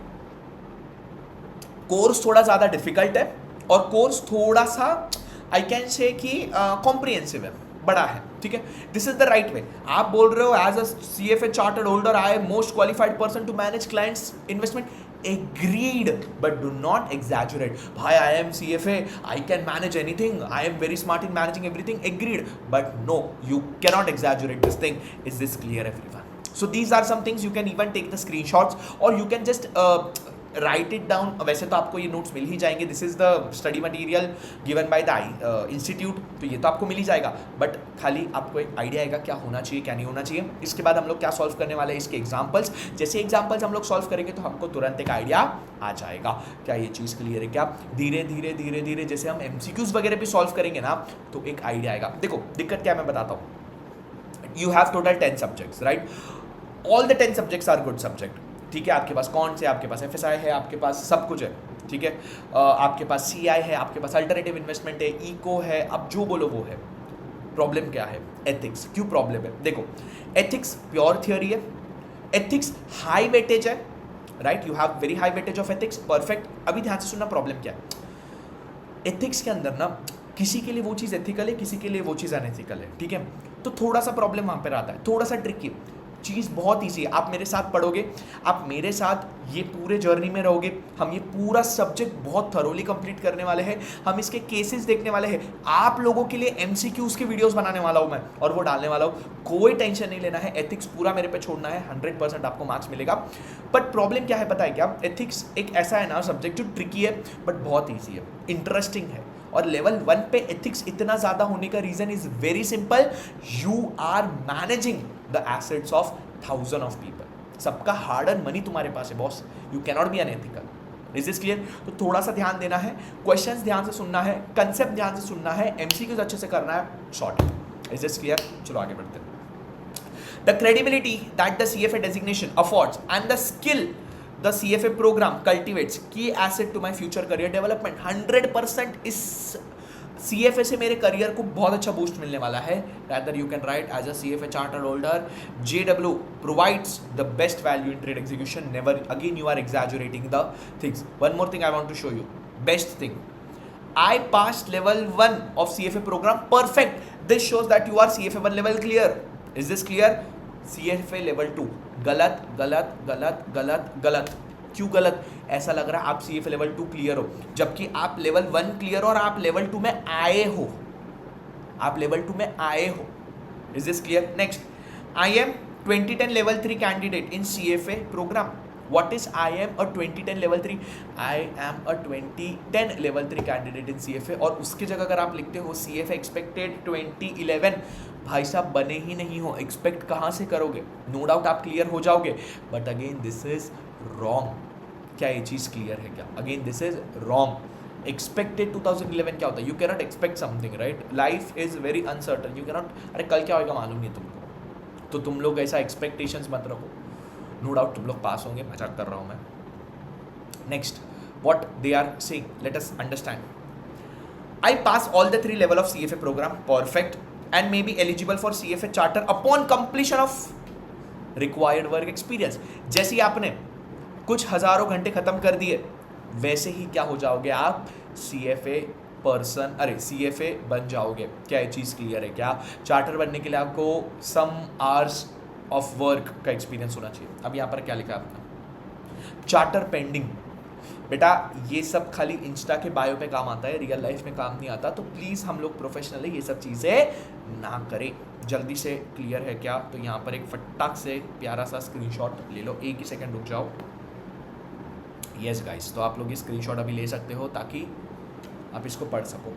कोर्स थोड़ा ज़्यादा डिफिकल्ट है और कोर्स थोड़ा सा आई कैन से कि कॉम्प्रिहेंसिव है, बड़ा है। ठीक है, this is the right way. आप बोल रहे हो as a CFA chartered holder I am most qualified person to manage clients investment, agreed, but do not exaggerate. Bhai, I am CFA, I can manage anything, I am very smart in managing everything, agreed, but no, you cannot exaggerate this thing. Is this clear everyone? So these are some things, you can even take the screenshots or you can just right it down. वैसे तो आपको ये notes मिल ही जाएंगे, this is the study material given by the institute, तो ये तो आपको मिल ही जाएगा, बट खाली आपको एक आइडिया आएगा क्या होना चाहिए क्या नहीं होना चाहिए। इसके बाद हम लोग क्या सॉल्व करने वाले हैं, इसके एग्जाम्पल्स। जैसे एग्जाम्पल्स हम लोग सॉल्व करेंगे तो हमको तुरंत एक आइडिया आ जाएगा क्या ये चीज़ क्लियर है क्या। धीरे धीरे धीरे धीरे जैसे हम MCQs वगैरह भी सॉल्व करेंगे ना तो एक आइडिया आएगा। देखो दिक्कत क्या है मैं बताता हूँ। You have total 10 subjects, right? All the 10 subjects are good subject. ठीक है, आपके पास कौन से, आपके पास FSI है, आपके पास सब कुछ है। ठीक है, आपके पास CI है, आपके पास अल्टरनेटिव इन्वेस्टमेंट है, इको है, अब जो बोलो वो है। प्रॉब्लम क्या है? एथिक्स। क्यों प्रॉब्लम है? देखो, एथिक्स प्योर थियोरी है, एथिक्स हाई वेटेज है, right? You have very high weightage of ethics, perfect. अभी ध्यान से सुनना, प्रॉब्लम क्या है। एथिक्स के अंदर ना किसी के लिए वो चीज़ एथिकल है, किसी के लिए वो चीज़ अनएथिकल है। ठीक है, तो थोड़ा सा प्रॉब्लम वहाँ पर आता है, थोड़ा सा ट्रिकी। चीज़ बहुत ईजी है, आप मेरे साथ पढ़ोगे, आप मेरे साथ ये पूरे जर्नी में रहोगे, हम ये पूरा सब्जेक्ट बहुत थरोली कंप्लीट करने वाले हैं, हम इसके केसेस देखने वाले हैं, आप लोगों के लिए MCQs के वीडियोस बनाने वाला हूँ मैं और वो डालने वाला हूँ। कोई टेंशन नहीं लेना है, एथिक्स पूरा मेरे पे छोड़ना है, 100% आपको मार्क्स मिलेगा। बट प्रॉब्लम क्या है पता है क्या? एथिक्स एक ऐसा है ना सब्जेक्ट जो ट्रिकी है बट बहुत ईजी है, इंटरेस्टिंग है। और लेवल 1 पे एथिक्स इतना ज़्यादा होने का reason is very simple, you are managing the assets of 1000 of people. सबका हार्ड अर्न मनी तुम्हारे पास है boss, you cannot be unethical. Is this clear? तो थोड़ा सा ध्यान देना है, क्वेश्चंस ध्यान से सुनना है, कंसेप्ट ध्यान से सुनना है, MCQs अच्छे से करना है, शॉर्ट। Is this clear? चलो आगे बढ़ते हैं। The credibility that the CFA designation affords and the skill the CFA program cultivates key asset to my future career development. 100% इस CFA से मेरे करियर को बहुत अच्छा बूस्ट मिलने वाला है। Rather you can write as a CFA chartered holder, JW provides the best value in trade execution. Never again you are exaggerating the things. One more thing I want to show you. Best thing. I passed level 1 of CFA program. Perfect. This shows that you are CFA 1 level clear. Is this clear? CFA level 2 गलत गलत गलत गलत गलत। क्यों गलत? ऐसा लग रहा है आप CFA लेवल 2 क्लियर हो, जबकि आप लेवल 1 क्लियर हो और आप लेवल 2 में आए हो, आप लेवल 2 में आए हो। Is this clear? Next, I am 2010 level 3 candidate in CFA program. What is I am a 2010 level 3? I am a 2010 level 3 candidate in CFA. और उसके जगह अगर आप लिखते हो CFA expected 2011, भाई साहब बने ही नहीं हो, एक्सपेक्ट कहाँ से करोगे? नो डाउट आप क्लियर हो जाओगे, but again this is wrong. क्या ये चीज़ क्लियर है क्या? Again this is wrong. Expected 2011 क्या होता है? You cannot expect something, right? Life is very uncertain. You cannot, अरे कल क्या होगा मालूम नहीं तुमको, तो तुम लोग ऐसा एक्सपेक्टेशंस मत रखो. नो डाउट तुम लोग पास होंगे, मजाक कर रहा हूँ मैं. Next, what they are saying, let us understand. I pass all the 3 level of CFA program, perfect, and may be eligible for CFA charter upon completion of required work experience. जैसे ही आपने कुछ हजारों घंटे खत्म कर दिए, वैसे ही क्या हो जाओगे आप? CFA पर्सन, अरे CFA बन जाओगे. क्या ये चीज़ क्लियर है क्या? चार्टर बनने के लिए आपको सम आवर्स ऑफ वर्क का एक्सपीरियंस होना चाहिए. अब यहाँ पर क्या लिखा है आपने? Charter pending. बेटा ये सब खाली इंस्टा के बायो पे काम आता है, रियल लाइफ में काम नहीं आता. तो प्लीज़ हम लोग प्रोफेशनली ये सब चीज़ें ना करें. जल्दी से क्लियर है क्या? तो यहाँ पर एक फटाक से प्यारा सा स्क्रीनशॉट ले लो. एक ही सेकंड रुक जाओ. यस गाइस, तो आप लोग ये स्क्रीनशॉट अभी ले सकते हो ताकि आप इसको पढ़ सको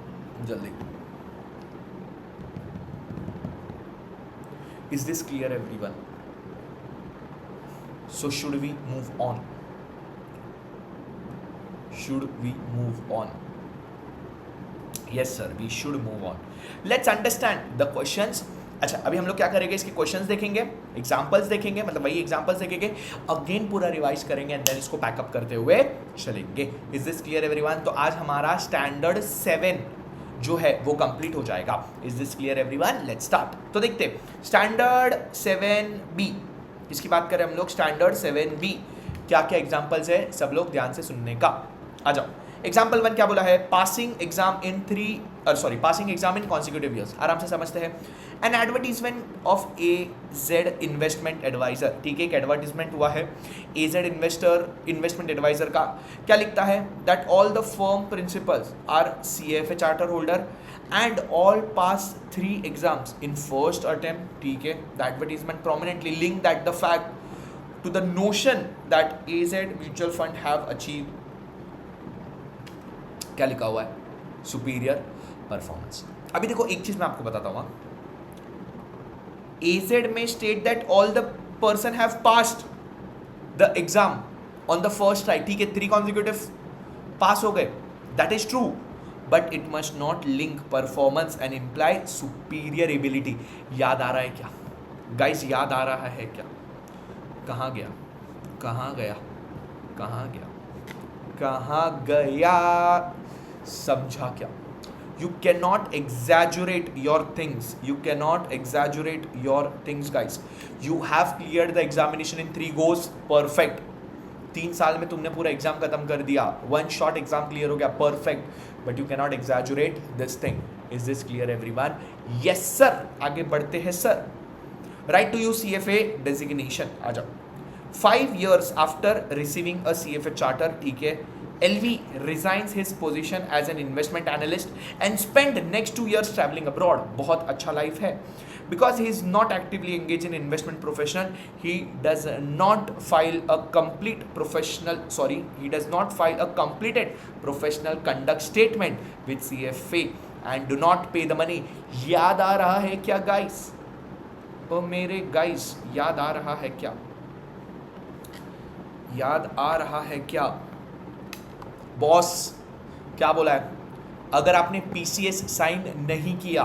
जल्दी. Is this clear everyone? So should we move on? Should we move on? Yes sir, we should move on. Let's understand the questions. अच्छा, अभी हम लोग क्या करेंगे? इसके क्वेश्चंस देखेंगे, एग्जांपल्स देखेंगे, मतलब वही एग्जांपल्स देखेंगे, अगेन पूरा रिवाइज करेंगे एंड देन इसको पैकअप करते हुए चलेंगे. Is this clear everyone? तो आज हमारा स्टैंडर्ड 7 जो है वो कंप्लीट हो जाएगा. Is this clear everyone? Let's start. तो देखते हैं स्टैंडर्ड 7B. इसकी बात करें हम लोग, स्टैंडर्ड 7B क्या क्या एग्जांपल्स है, सब लोग ध्यान से सुनने का. आ जाओ. एग्जाम्पल 1 क्या बोला है? Passing exam in consecutive years. आराम से समझते हैं. An advertisement of AZ investment adviser. ठीक है, एक एडवर्टीजमेंट हुआ है AZ इन्वेस्टमेंट एडवाइजर का. क्या लिखता है? That all the firm principals are CFA charter holder and all pass 3 exams in first attempt. ठीक है, the advertisement prominently link that the fact to the notion that AZ mutual fund have achieve. क्या लिखा हुआ है? Superior performance. अभी देखो एक चीज मैं आपको बताता हूँ. AZ में state that all the person have passed the exam on the first try. ठीक है, 3 कॉन्सिक्यूटिव पास हो गए, that is true, but it must not link performance and imply superior ability. याद आ रहा है क्या गाइस? याद आ रहा है क्या? कहाँ गया? कहाँ गया? कहाँ गया? कहाँ गया? समझा क्या? You cannot exaggerate your things. You cannot exaggerate your things, guys. You have cleared the examination in 3 goes. Perfect. 3 साल में तुमने पूरा एग्जाम खत्म कर दिया. 1 शॉट एग्जाम क्लियर हो गया. Perfect. But you cannot exaggerate this thing. Is this clear everyone? Yes sir. आगे बढ़ते हैं sir. Right to use CFA designation. आ जाओ. 5 years after receiving a CFA charter, ठीक है, LV resigns his position as an investment analyst and spent next 2 years traveling abroad. बहुत अच्छा life है. Because he is not actively engaged in investment profession, he does not file a completed professional conduct statement with CFA and do not pay the money. याद आ रहा है क्या guys? ओ मेरे guys, याद आ रहा है क्या? याद आ रहा है क्या? बॉस क्या बोला है? अगर आपने PCS साइन नहीं किया,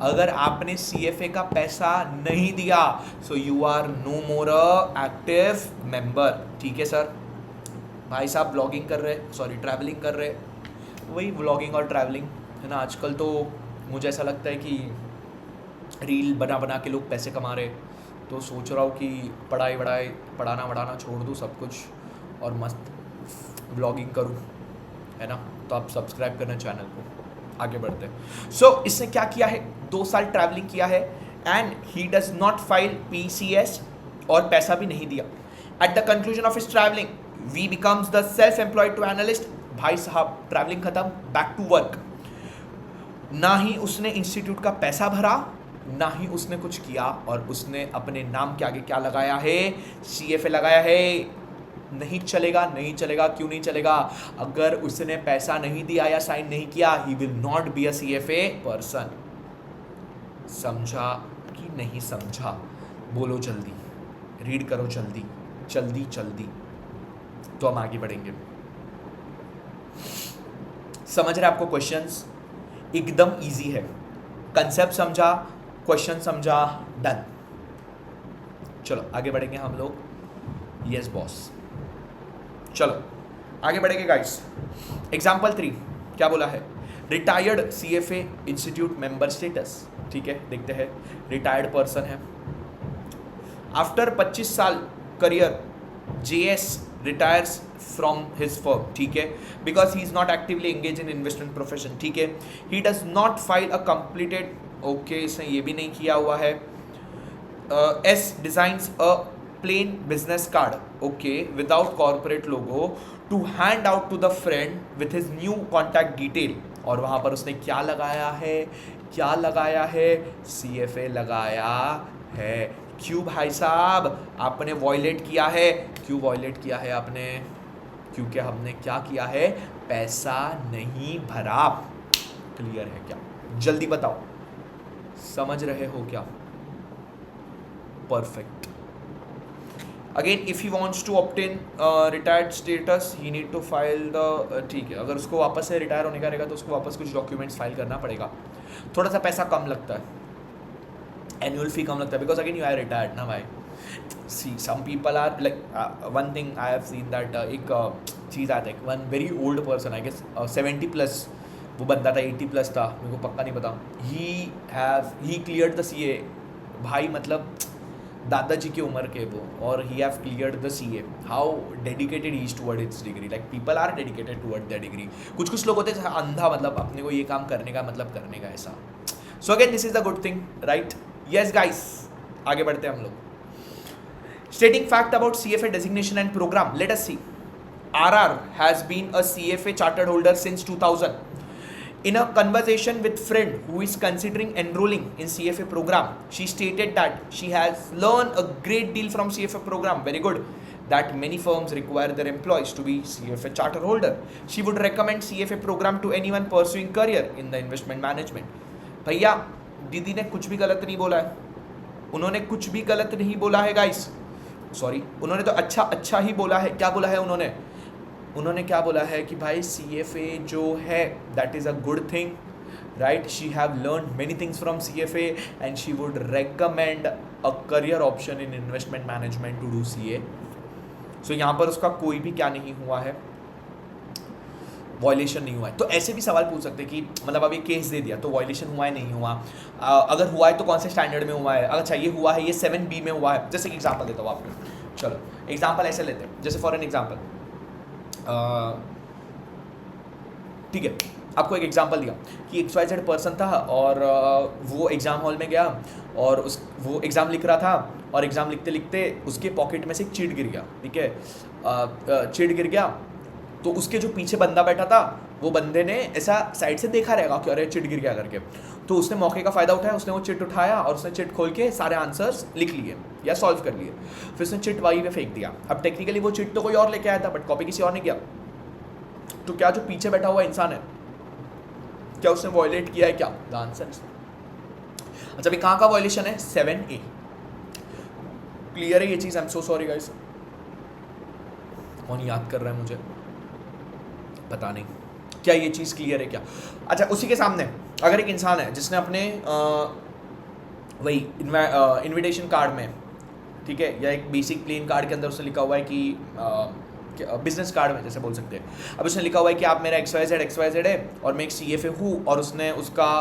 अगर आपने CFA का पैसा नहीं दिया, so you are no more active member. ठीक है सर. भाई साहब व्लॉगिंग कर रहे, सॉरी ट्रैवलिंग कर रहे, वही व्लॉगिंग और ट्रैवलिंग है ना. आजकल तो मुझे ऐसा लगता है कि रील बना बना के लोग पैसे कमा रहे. तो सोच रहा हूँ कि पढ़ाना छोड़ दूँ सब कुछ और मस्त व्लॉगिंग करूँ, है ना. तो आप सब्सक्राइब करना चैनल को. आगे बढ़ते हैं. सो इसने क्या किया है? 2 साल ट्रैवलिंग किया है and he does not file PCS और पैसा भी नहीं दिया. At the conclusion of his travelling we becomes the self employed to analyst. भाई साहब ट्रैवलिंग खत्म, बैक टू वर्क. ना ही उसने इंस्टीट्यूट का पैसा भरा, ना ही उसने कुछ किया, और उसने अपने नाम के आगे क्या लगाया है, CFA लगाया है। नहीं चलेगा, नहीं चलेगा। क्यों नहीं चलेगा? अगर उसने पैसा नहीं दिया या साइन नहीं किया, he will not be a CFA person. समझा कि नहीं समझा? बोलो जल्दी, रीड करो जल्दी जल्दी जल्दी, तो हम आगे बढ़ेंगे। समझ रहे आपको? क्वेश्चंस एकदम इजी है, कंसेप्ट समझा, क्वेश्चन समझा, डन। चलो आगे बढ़ेंगे हम लोग। यस बॉस, चलो आगे बढ़ेंगे गाइस। एग्जाम्पल 3 क्या बोला है? Retired CFA institute member status. ठीक है, देखते हैं। रिटायर्ड पर्सन है, आफ्टर 25 साल career JS retires from his firm. ठीक है, because he is not actively engage in investment profession. ठीक है, ही does not file a completed, okay इसने ये भी नहीं किया हुआ है। S designs a plain business card, okay, without corporate logo to hand out to the friend with his new contact detail। और वहाँ पर उसने क्या लगाया है? क्या लगाया है? CFA लगाया है। क्यों भाई साहब? आपने वॉयलेट किया है। क्यों वॉयलेट किया है आपने? क्योंकि हमने क्या किया है? पैसा नहीं भरा। क्लियर है क्या? जल्दी बताओ, समझ रहे हो क्या? Perfect. Again if he wants to obtain retired status he need to file the, ठीक है, अगर उसको वापस से रिटायर होने का रहेगा तो उसको वापस कुछ डॉक्यूमेंट्स फाइल करना पड़ेगा। थोड़ा सा पैसा कम लगता है, एनुअल फी कम लगता है, because again you are retired ना भाई। See some people are like, one thing I have seen that, एक चीज़ आता है, one very old person, I guess 70+, वो बंदा था 80+ था, मेरे को पक्का नहीं पता। ही क्लियर्ड द CA भाई, मतलब दादाजी की उम्र के वो, और he have cleared the CA। How dedicated he is toward its degree, like people are dedicated toward the degree. कुछ लोग होते हैं अंधा, मतलब अपने को ये काम करने का मतलब करने का, ऐसा। So again this is the good thing, right? Yes guys, आगे बढ़ते हैं हम लोग। Stating fact about CFA designation and program, let us see. RR has been a CFA chartered holder since 2000. In a conversation with friend who is considering enrolling in CFA program, she stated that she has learned a great deal from CFA program. Very good. That many firms require their employees to be CFA charter holder. She would recommend CFA program to anyone pursuing career in the investment management. भैया दीदी ने कुछ भी गलत नहीं बोला है, उन्होंने कुछ भी गलत नहीं बोला है गाइस, सॉरी, उन्होंने तो अच्छा ही बोला है। क्या बोला है उन्होंने क्या बोला है कि भाई CFA जो है that is a good thing, right? She have learn many things from CFA and she would recommend a career option in investment management to do CA। So यहाँ पर उसका कोई भी क्या नहीं हुआ है, वॉयलेशन नहीं हुआ है। तो ऐसे भी सवाल पूछ सकते हैं कि मतलब अब ये केस दे दिया तो वॉयलेशन हुआ है नहीं हुआ, अगर हुआ है तो कौन से स्टैंडर्ड में हुआ है, अच्छा ये हुआ है, ये 7B में हुआ है। जैसे कि एग्जाम्पल देता हूँ आपको, चलो एग्जाम्पल ऐसे लेते हैं, जैसे फॉर एन एग्जाम्पल, ठीक है, आपको एक एग्जांपल दिया कि XYZ पर्सन था और वो एग्ज़ाम हॉल में गया और वो एग्ज़ाम लिख रहा था, और एग्ज़ाम लिखते लिखते उसके पॉकेट में से एक चिट गिर गया। ठीक है, चिट गिर गया तो उसके जो पीछे बंदा बैठा था वो बंदे ने ऐसा साइड से देखा रहेगा कि अरे चिट गिर गया करके, तो उसने मौके का फ़ायदा उठाया, उसने वो चिट उठाया और उसने चिट खोल के सारे आंसर्स लिख लिए या सॉल्व कर लिए, फिर उसने चिट वहीं पे फेंक दिया। अब टेक्निकली वो चिट तो कोई और लेके आया था, बट कॉपी किसी और ने किया। तो क्या जो पीछे बैठा हुआ इंसान है, क्या उसने वॉयलेट किया है? क्या द आंसर? अच्छा, अभी कहाँ का वॉयलेशन है? 7A। क्लियर है ये चीज़? I am so sorry guys, कौन याद कर रहा है मुझे पता नहीं, क्या ये चीज़ क्लियर है क्या? अच्छा, उसी के सामने अगर एक इंसान है जिसने अपने वही इनविटेशन कार्ड में, ठीक है, या एक बेसिक प्लेन कार्ड के अंदर उसने लिखा हुआ है कि बिजनेस कार्ड में जैसे बोल सकते हैं, अब उसने लिखा हुआ है कि आप मेरा XYZ है और मैं एक CFA हूँ, और उसने उसका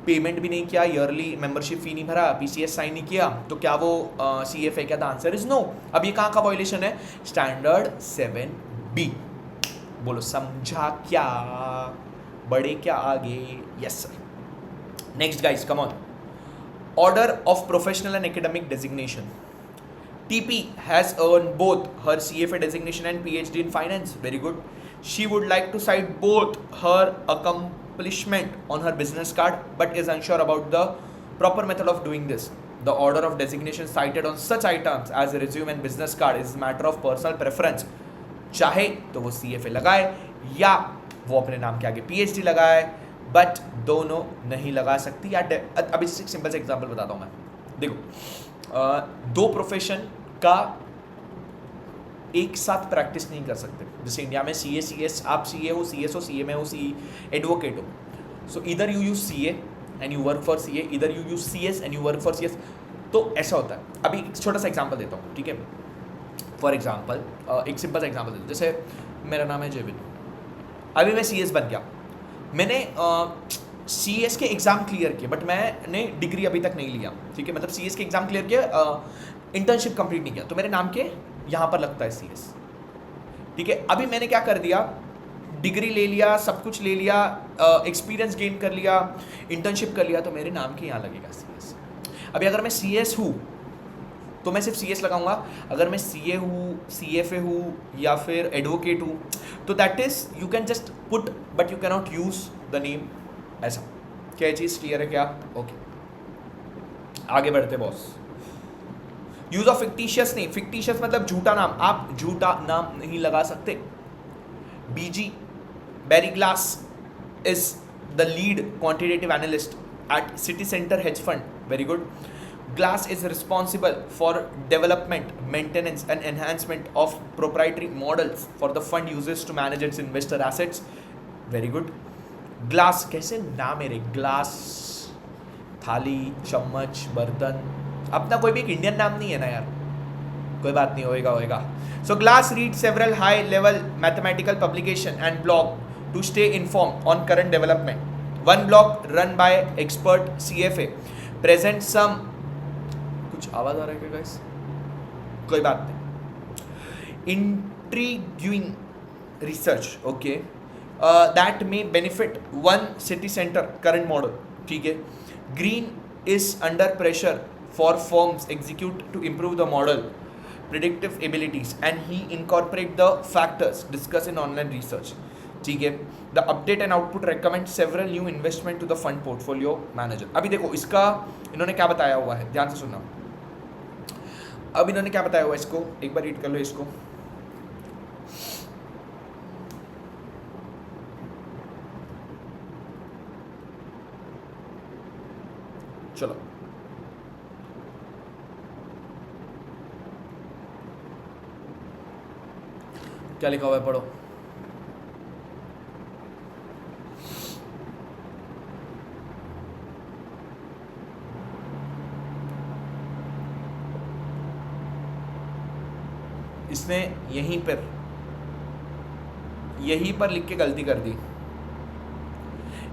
पेमेंट भी नहीं किया, ईयरली मेंबरशिप फी नहीं भरा, PCS साइन नहीं किया, तो क्या वो CFA? क्या द आंसर इज नो। अब ये कहाँ का वॉयलेशन है? Standard 7B। बोलो समझा क्या? बड़े क्या आगे? Yes sir. Next guys, come on. Order of professional and academic designation. TP has earned both her CFA designation and PhD in finance. Very good. She would like to cite both her accomplishment on her business card, but is unsure about the Proper method of doing this. The order of designation cited on such items as a resume and business card is matter of personal preference. चाहे तो वो CFA लगाए या वो अपने नाम के आगे PhD लगाए, बट दोनों नहीं लगा सकती। या अभी जैसे सिंपल से एग्जांपल बताता हूँ मैं। देखो दो प्रोफेशन का एक साथ प्रैक्टिस नहीं कर सकते। जैसे इंडिया में CA CS, आप CA हो, CS हो, CA में हो, एडवोकेट हो, सो इधर you use CA and you work for CA, इधर you use CS and you work for CS। तो ऐसा होता है। अभी एक छोटा सा एग्जांपल देता हूँ, ठीक है। फॉर एग्जांपल एक सिंपल सा एग्जांपल देता हूँ। जैसे मेरा नाम है जेविन, अभी मैं CS बन गया, मैंने CS के एग्ज़ाम क्लियर किए, बट मैंने डिग्री अभी तक नहीं लिया, ठीक है। मतलब CS के एग्ज़ाम क्लियर किया, इंटर्नशिप कंप्लीट नहीं किया, तो मेरे नाम के यहाँ पर लगता है CS, ठीक है। अभी मैंने क्या कर दिया, डिग्री ले लिया, सब कुछ ले लिया, एक्सपीरियंस गेन कर लिया, इंटर्नशिप कर लिया, तो मेरे नाम के यहाँ लगेगा CS। अभी अगर मैं CS हूँ तो मैं सिर्फ CS लगाऊंगा। अगर मैं CA हूँ, CFA हूँ या फिर एडवोकेट हूँ, तो that is you can just put, but you can not use the name. ऐसा क्या चीज़ क्लियर है क्या? ओके, आगे बढ़ते boss. Use of fictitious name, fictitious मतलब झूठा नाम, आप झूठा नाम नहीं लगा सकते। BG Barry Glass is the lead quantitative analyst at City Center Hedge Fund. Very good. Glass is responsible for development, maintenance and enhancement of proprietary models for the fund uses to manage its investor assets. Very good. Glass कैसे नाम है रे? Glass, थाली, चम्मच, बर्तन, अपना कोई भी एक इंडियन नाम नहीं है ना यार। कोई बात नहीं, होएगा। So Glass reads several high-level mathematical publication and blog to stay informed on current development. One blog run by expert CFA presents some, कुछ आवाज आ रहा है क्या guys? कोई बात नहीं। Intriguing research, okay, that may benefit one city center current model, ठीक है। Green is under pressure for firms execute to improve the model predictive abilities and he incorporate the factors discussed in online research, ठीक है। The update and output recommend several new investment to the fund portfolio manager। अभी देखो इसका इन्होंने क्या बताया हुआ है, ध्यान से सुनना। अब इन्होंने क्या बताया हुआ है, इसको एक बार रीड कर लो इसको। चलो क्या लिखा हुआ है पढ़ो। इसने यहीं पर लिख के गलती कर दी।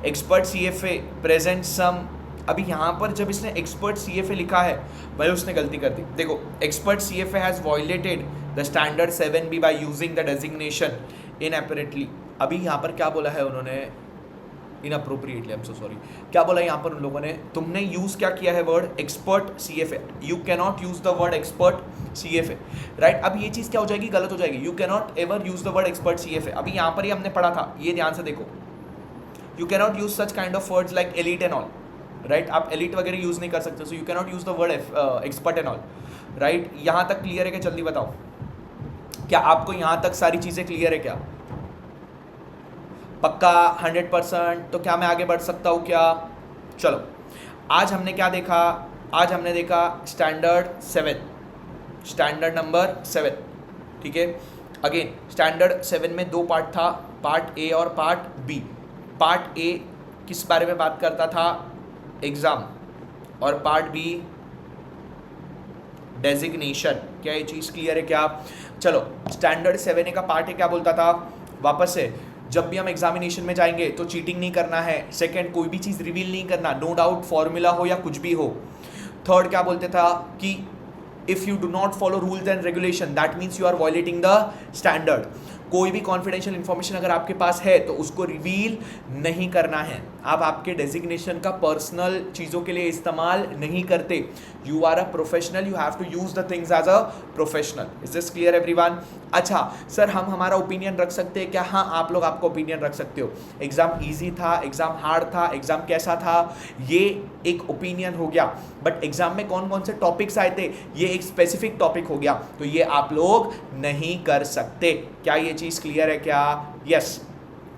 एक्सपर्ट CFA प्रेजेंट सम, अभी यहाँ पर जब इसने एक्सपर्ट CFA लिखा है भाई उसने गलती कर दी। देखो expert CFA has violated the standard 7B by using the designation inappropriately. अभी यहाँ पर क्या बोला है उन्होंने, inappropriately, I am so sorry. क्या बोला यहाँ पर उन लोगों ने, तुमने यूज क्या किया है word expert CFA, you can not use the word expert CFA, right. अब ये चीज़ क्या हो जाएगी, गलत हो जाएगी। You can not ever use the word expert CFA। अभी यहाँ पर ही हमने पढ़ा था, ये ध्यान से देखो, you can not use such kind of words like elite and all, right. आप एलिट वगैरह यूज नहीं कर सकते, so you can not use the word expert and all, right. यहाँ तक क्लियर है क्या? जल्दी बताओ, क्या आपको यहाँ तक सारी चीज़ें क्लियर है क्या? पक्का 100%? तो क्या मैं आगे बढ़ सकता हूँ क्या? चलो, आज हमने क्या देखा, आज हमने देखा स्टैंडर्ड 7, स्टैंडर्ड नंबर 7, ठीक है। अगेन स्टैंडर्ड 7 में दो पार्ट था, पार्ट A और पार्ट B। पार्ट A किस बारे में बात करता था, एग्जाम, और पार्ट B डेजिग्नेशन। क्या ये चीज़ क्लियर है क्या? चलो, स्टैंडर्ड 7A का पार्ट A क्या बोलता था, वापस से, जब भी हम एग्जामिनेशन में जाएंगे तो चीटिंग नहीं करना है। सेकंड, कोई भी चीज़ रिवील नहीं करना, नो डाउट फॉर्मूला हो या कुछ भी हो। थर्ड क्या बोलते था कि if you do not follow rules and regulation that means you are violating the standard. कोई भी कॉन्फिडेंशियल इन्फॉर्मेशन अगर आपके पास है तो उसको रिवील नहीं करना है। आप आपके डेजिग्नेशन का पर्सनल चीज़ों के लिए इस्तेमाल नहीं करते। You are a professional, you have to use the things as a professional. Is this clear everyone? अच्छा सर, हम हमारा ओपिनियन रख सकते हैं क्या? हाँ, आप लोग आपका ओपिनियन रख सकते हो। एग्जाम ईजी था, एग्जाम हार्ड था, एग्जाम कैसा था, ये एक ओपिनियन हो गया। बट एग्जाम में कौन कौन से टॉपिक्स आए थे, ये एक स्पेसिफिक टॉपिक हो गया, तो ये आप लोग नहीं कर सकते। क्या ये चीज़ क्लियर है क्या? यस,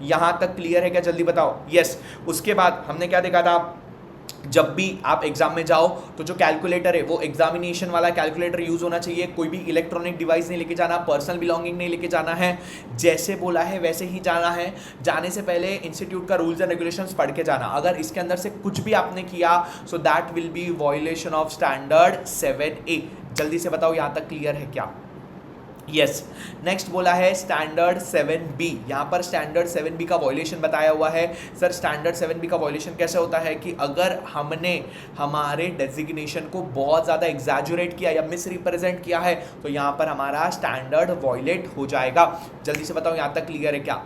यहाँ तक क्लियर है क्या? जल्दी बताओ। यस। उसके बाद हमने क्या देखा था, जब भी आप एग्जाम में जाओ तो जो कैलकुलेटर है वो एग्जामिनेशन वाला कैलकुलेटर यूज होना चाहिए। कोई भी इलेक्ट्रॉनिक डिवाइस नहीं लेके जाना, पर्सनल बिलोंगिंग नहीं लेके जाना है, जैसे बोला है वैसे ही जाना है। जाने से पहले इंस्टीट्यूट का रूल्स एंड रेगुलेशंस पढ़ के जाना। अगर इसके अंदर से कुछ भी आपने किया so that will B violation of standard 7A। जल्दी से बताओ यहाँ तक क्लियर है क्या? यस। नेक्स्ट बोला है स्टैंडर्ड 7B। यहाँ पर स्टैंडर्ड 7B का वॉयलेशन बताया हुआ है। सर स्टैंडर्ड 7B का वॉयलेशन कैसे होता है कि अगर हमने हमारे डेजिग्नेशन को बहुत ज़्यादा एग्जैजुरेट किया या मिस रिप्रेजेंट किया है तो यहाँ पर हमारा स्टैंडर्ड वॉयलेट हो जाएगा। जल्दी से बताओ यहाँ तक क्लियर है क्या?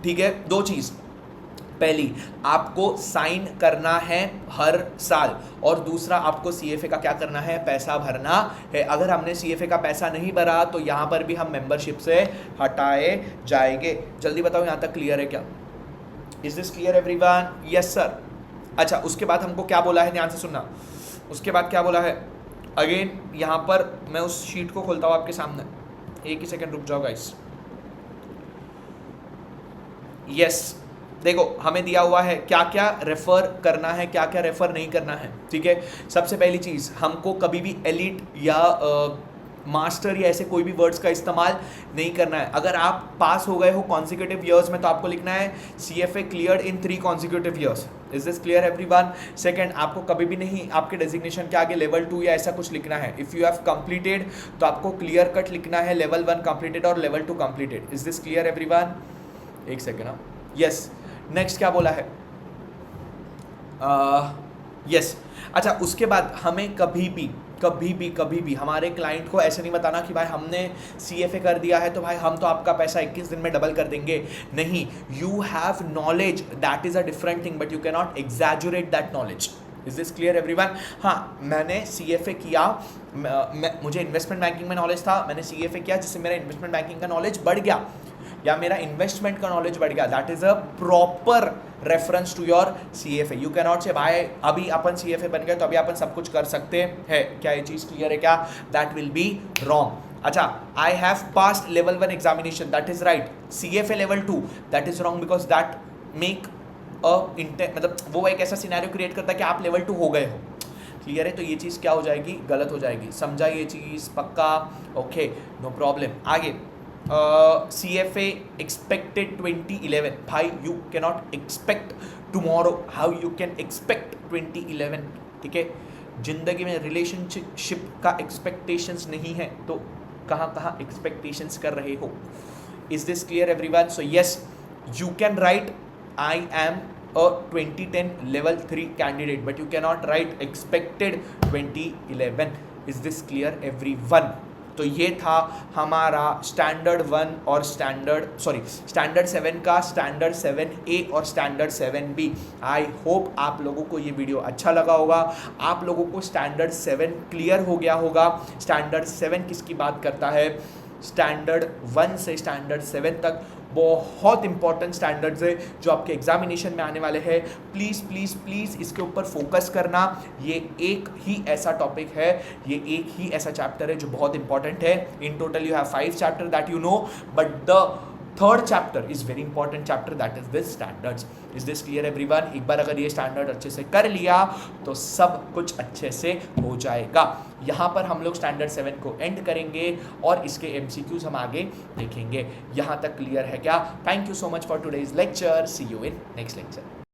ठीक है, दो चीज़, पहली आपको साइन करना है हर साल, और दूसरा आपको CFA का क्या करना है, पैसा भरना है। अगर हमने CFA का पैसा नहीं भरा तो यहाँ पर भी हम मेंबरशिप से हटाए जाएंगे। जल्दी बताओ यहाँ तक क्लियर है क्या? Is this clear everyone? Yes sir. अच्छा, उसके बाद हमको क्या बोला है, ध्यान से सुनना। उसके बाद क्या बोला है, अगेन यहाँ पर मैं उस शीट को खोलता हूँ आपके सामने, एक ही सेकेंड रुक जाओ गाइस। यस, देखो हमें दिया हुआ है क्या क्या रेफर करना है, क्या क्या रेफर नहीं करना है। ठीक है, सबसे पहली चीज़, हमको कभी भी एलिट या मास्टर या ऐसे कोई भी वर्ड्स का इस्तेमाल नहीं करना है। अगर आप पास हो गए हो कॉन्सिक्यूटिव ईयर्स में तो आपको लिखना है CFA cleared in 3 consecutive years. Is this clear everyone? Second, आपको कभी भी नहीं आपके डेजिग्नेशन के आगे लेवल 2 या ऐसा कुछ लिखना है। इफ़ यू हैव कंप्लीटेड तो आपको क्लियर कट लिखना है लेवल 1 कंप्लीटेड और level 2 completed. Is this clear everyone? एक सेकेंड। हाँ, यस। नेक्स्ट क्या बोला है? यस। अच्छा, उसके बाद हमें कभी भी हमारे क्लाइंट को ऐसे नहीं बताना कि भाई हमने CFA कर दिया है तो भाई हम तो आपका पैसा 21 दिन में डबल कर देंगे। नहीं, you have knowledge, that is a different thing, but you can not exaggerate that knowledge. Is this clear everyone? हाँ, मैंने CFA किया, मुझे इन्वेस्टमेंट बैंकिंग में नॉलेज था, मैंने CFA किया जिससे मेरा इन्वेस्टमेंट बैंकिंग का नॉलेज बढ़ गया या मेरा इन्वेस्टमेंट का नॉलेज बढ़ गया। That is a proper reference to your CFA। You can not say भाई अभी अपन CFA बन गए तो अभी अपन सब कुछ कर सकते हैं। क्या ये चीज़ क्लियर है क्या? That will be wrong. अच्छा, I have passed level 1 examination, that is right. CFA level 2, that is wrong because that make मतलब वो एक ऐसा सिनेरियो क्रिएट करता है कि आप लेवल 2 हो गए हो। क्लियर है? तो ये चीज़ क्या हो जाएगी, गलत हो जाएगी। समझा ये चीज़? पक्का? Okay, no problem. आगे CFA expected 2011। भाई you cannot expect tomorrow, how you can expect 2011? ठीक है, जिंदगी में रिलेशनशिप का एक्सपेक्टेशंस नहीं है तो कहाँ एक्सपेक्टेशंस कर रहे हो? Is this clear everyone? So yes, you can right I am a 2010 level 3 candidate but you cannot write expected 2011. is this clear everyone? तो ये था हमारा स्टैंडर्ड 1 और स्टैंडर्ड 7 का स्टैंडर्ड 7A और स्टैंडर्ड 7B। आई होप आप लोगों को ये वीडियो अच्छा लगा होगा, आप लोगों को स्टैंडर्ड 7 क्लियर हो गया होगा। स्टैंडर्ड 7 किसकी बात करता है? स्टैंडर्ड 1 से स्टैंडर्ड 7 तक बहुत इंपॉर्टेंट स्टैंडर्ड्स है जो आपके एग्जामिनेशन में आने वाले हैं। प्लीज़ प्लीज़ प्लीज़ इसके ऊपर फोकस करना। ये एक ही ऐसा टॉपिक है, ये एक ही ऐसा चैप्टर है जो बहुत इंपॉर्टेंट है। In total you have 5 chapter that you know, but the third chapter is very important chapter, that is this standards. Is this clear everyone? एक बार अगर ये स्टैंडर्ड अच्छे से कर लिया तो सब कुछ अच्छे से हो जाएगा। यहाँ पर हम लोग स्टैंडर्ड 7 को एंड करेंगे और इसके MCQs हम आगे देखेंगे। यहाँ तक क्लियर है क्या? Thank you so much for today's lecture. See you in next lecture.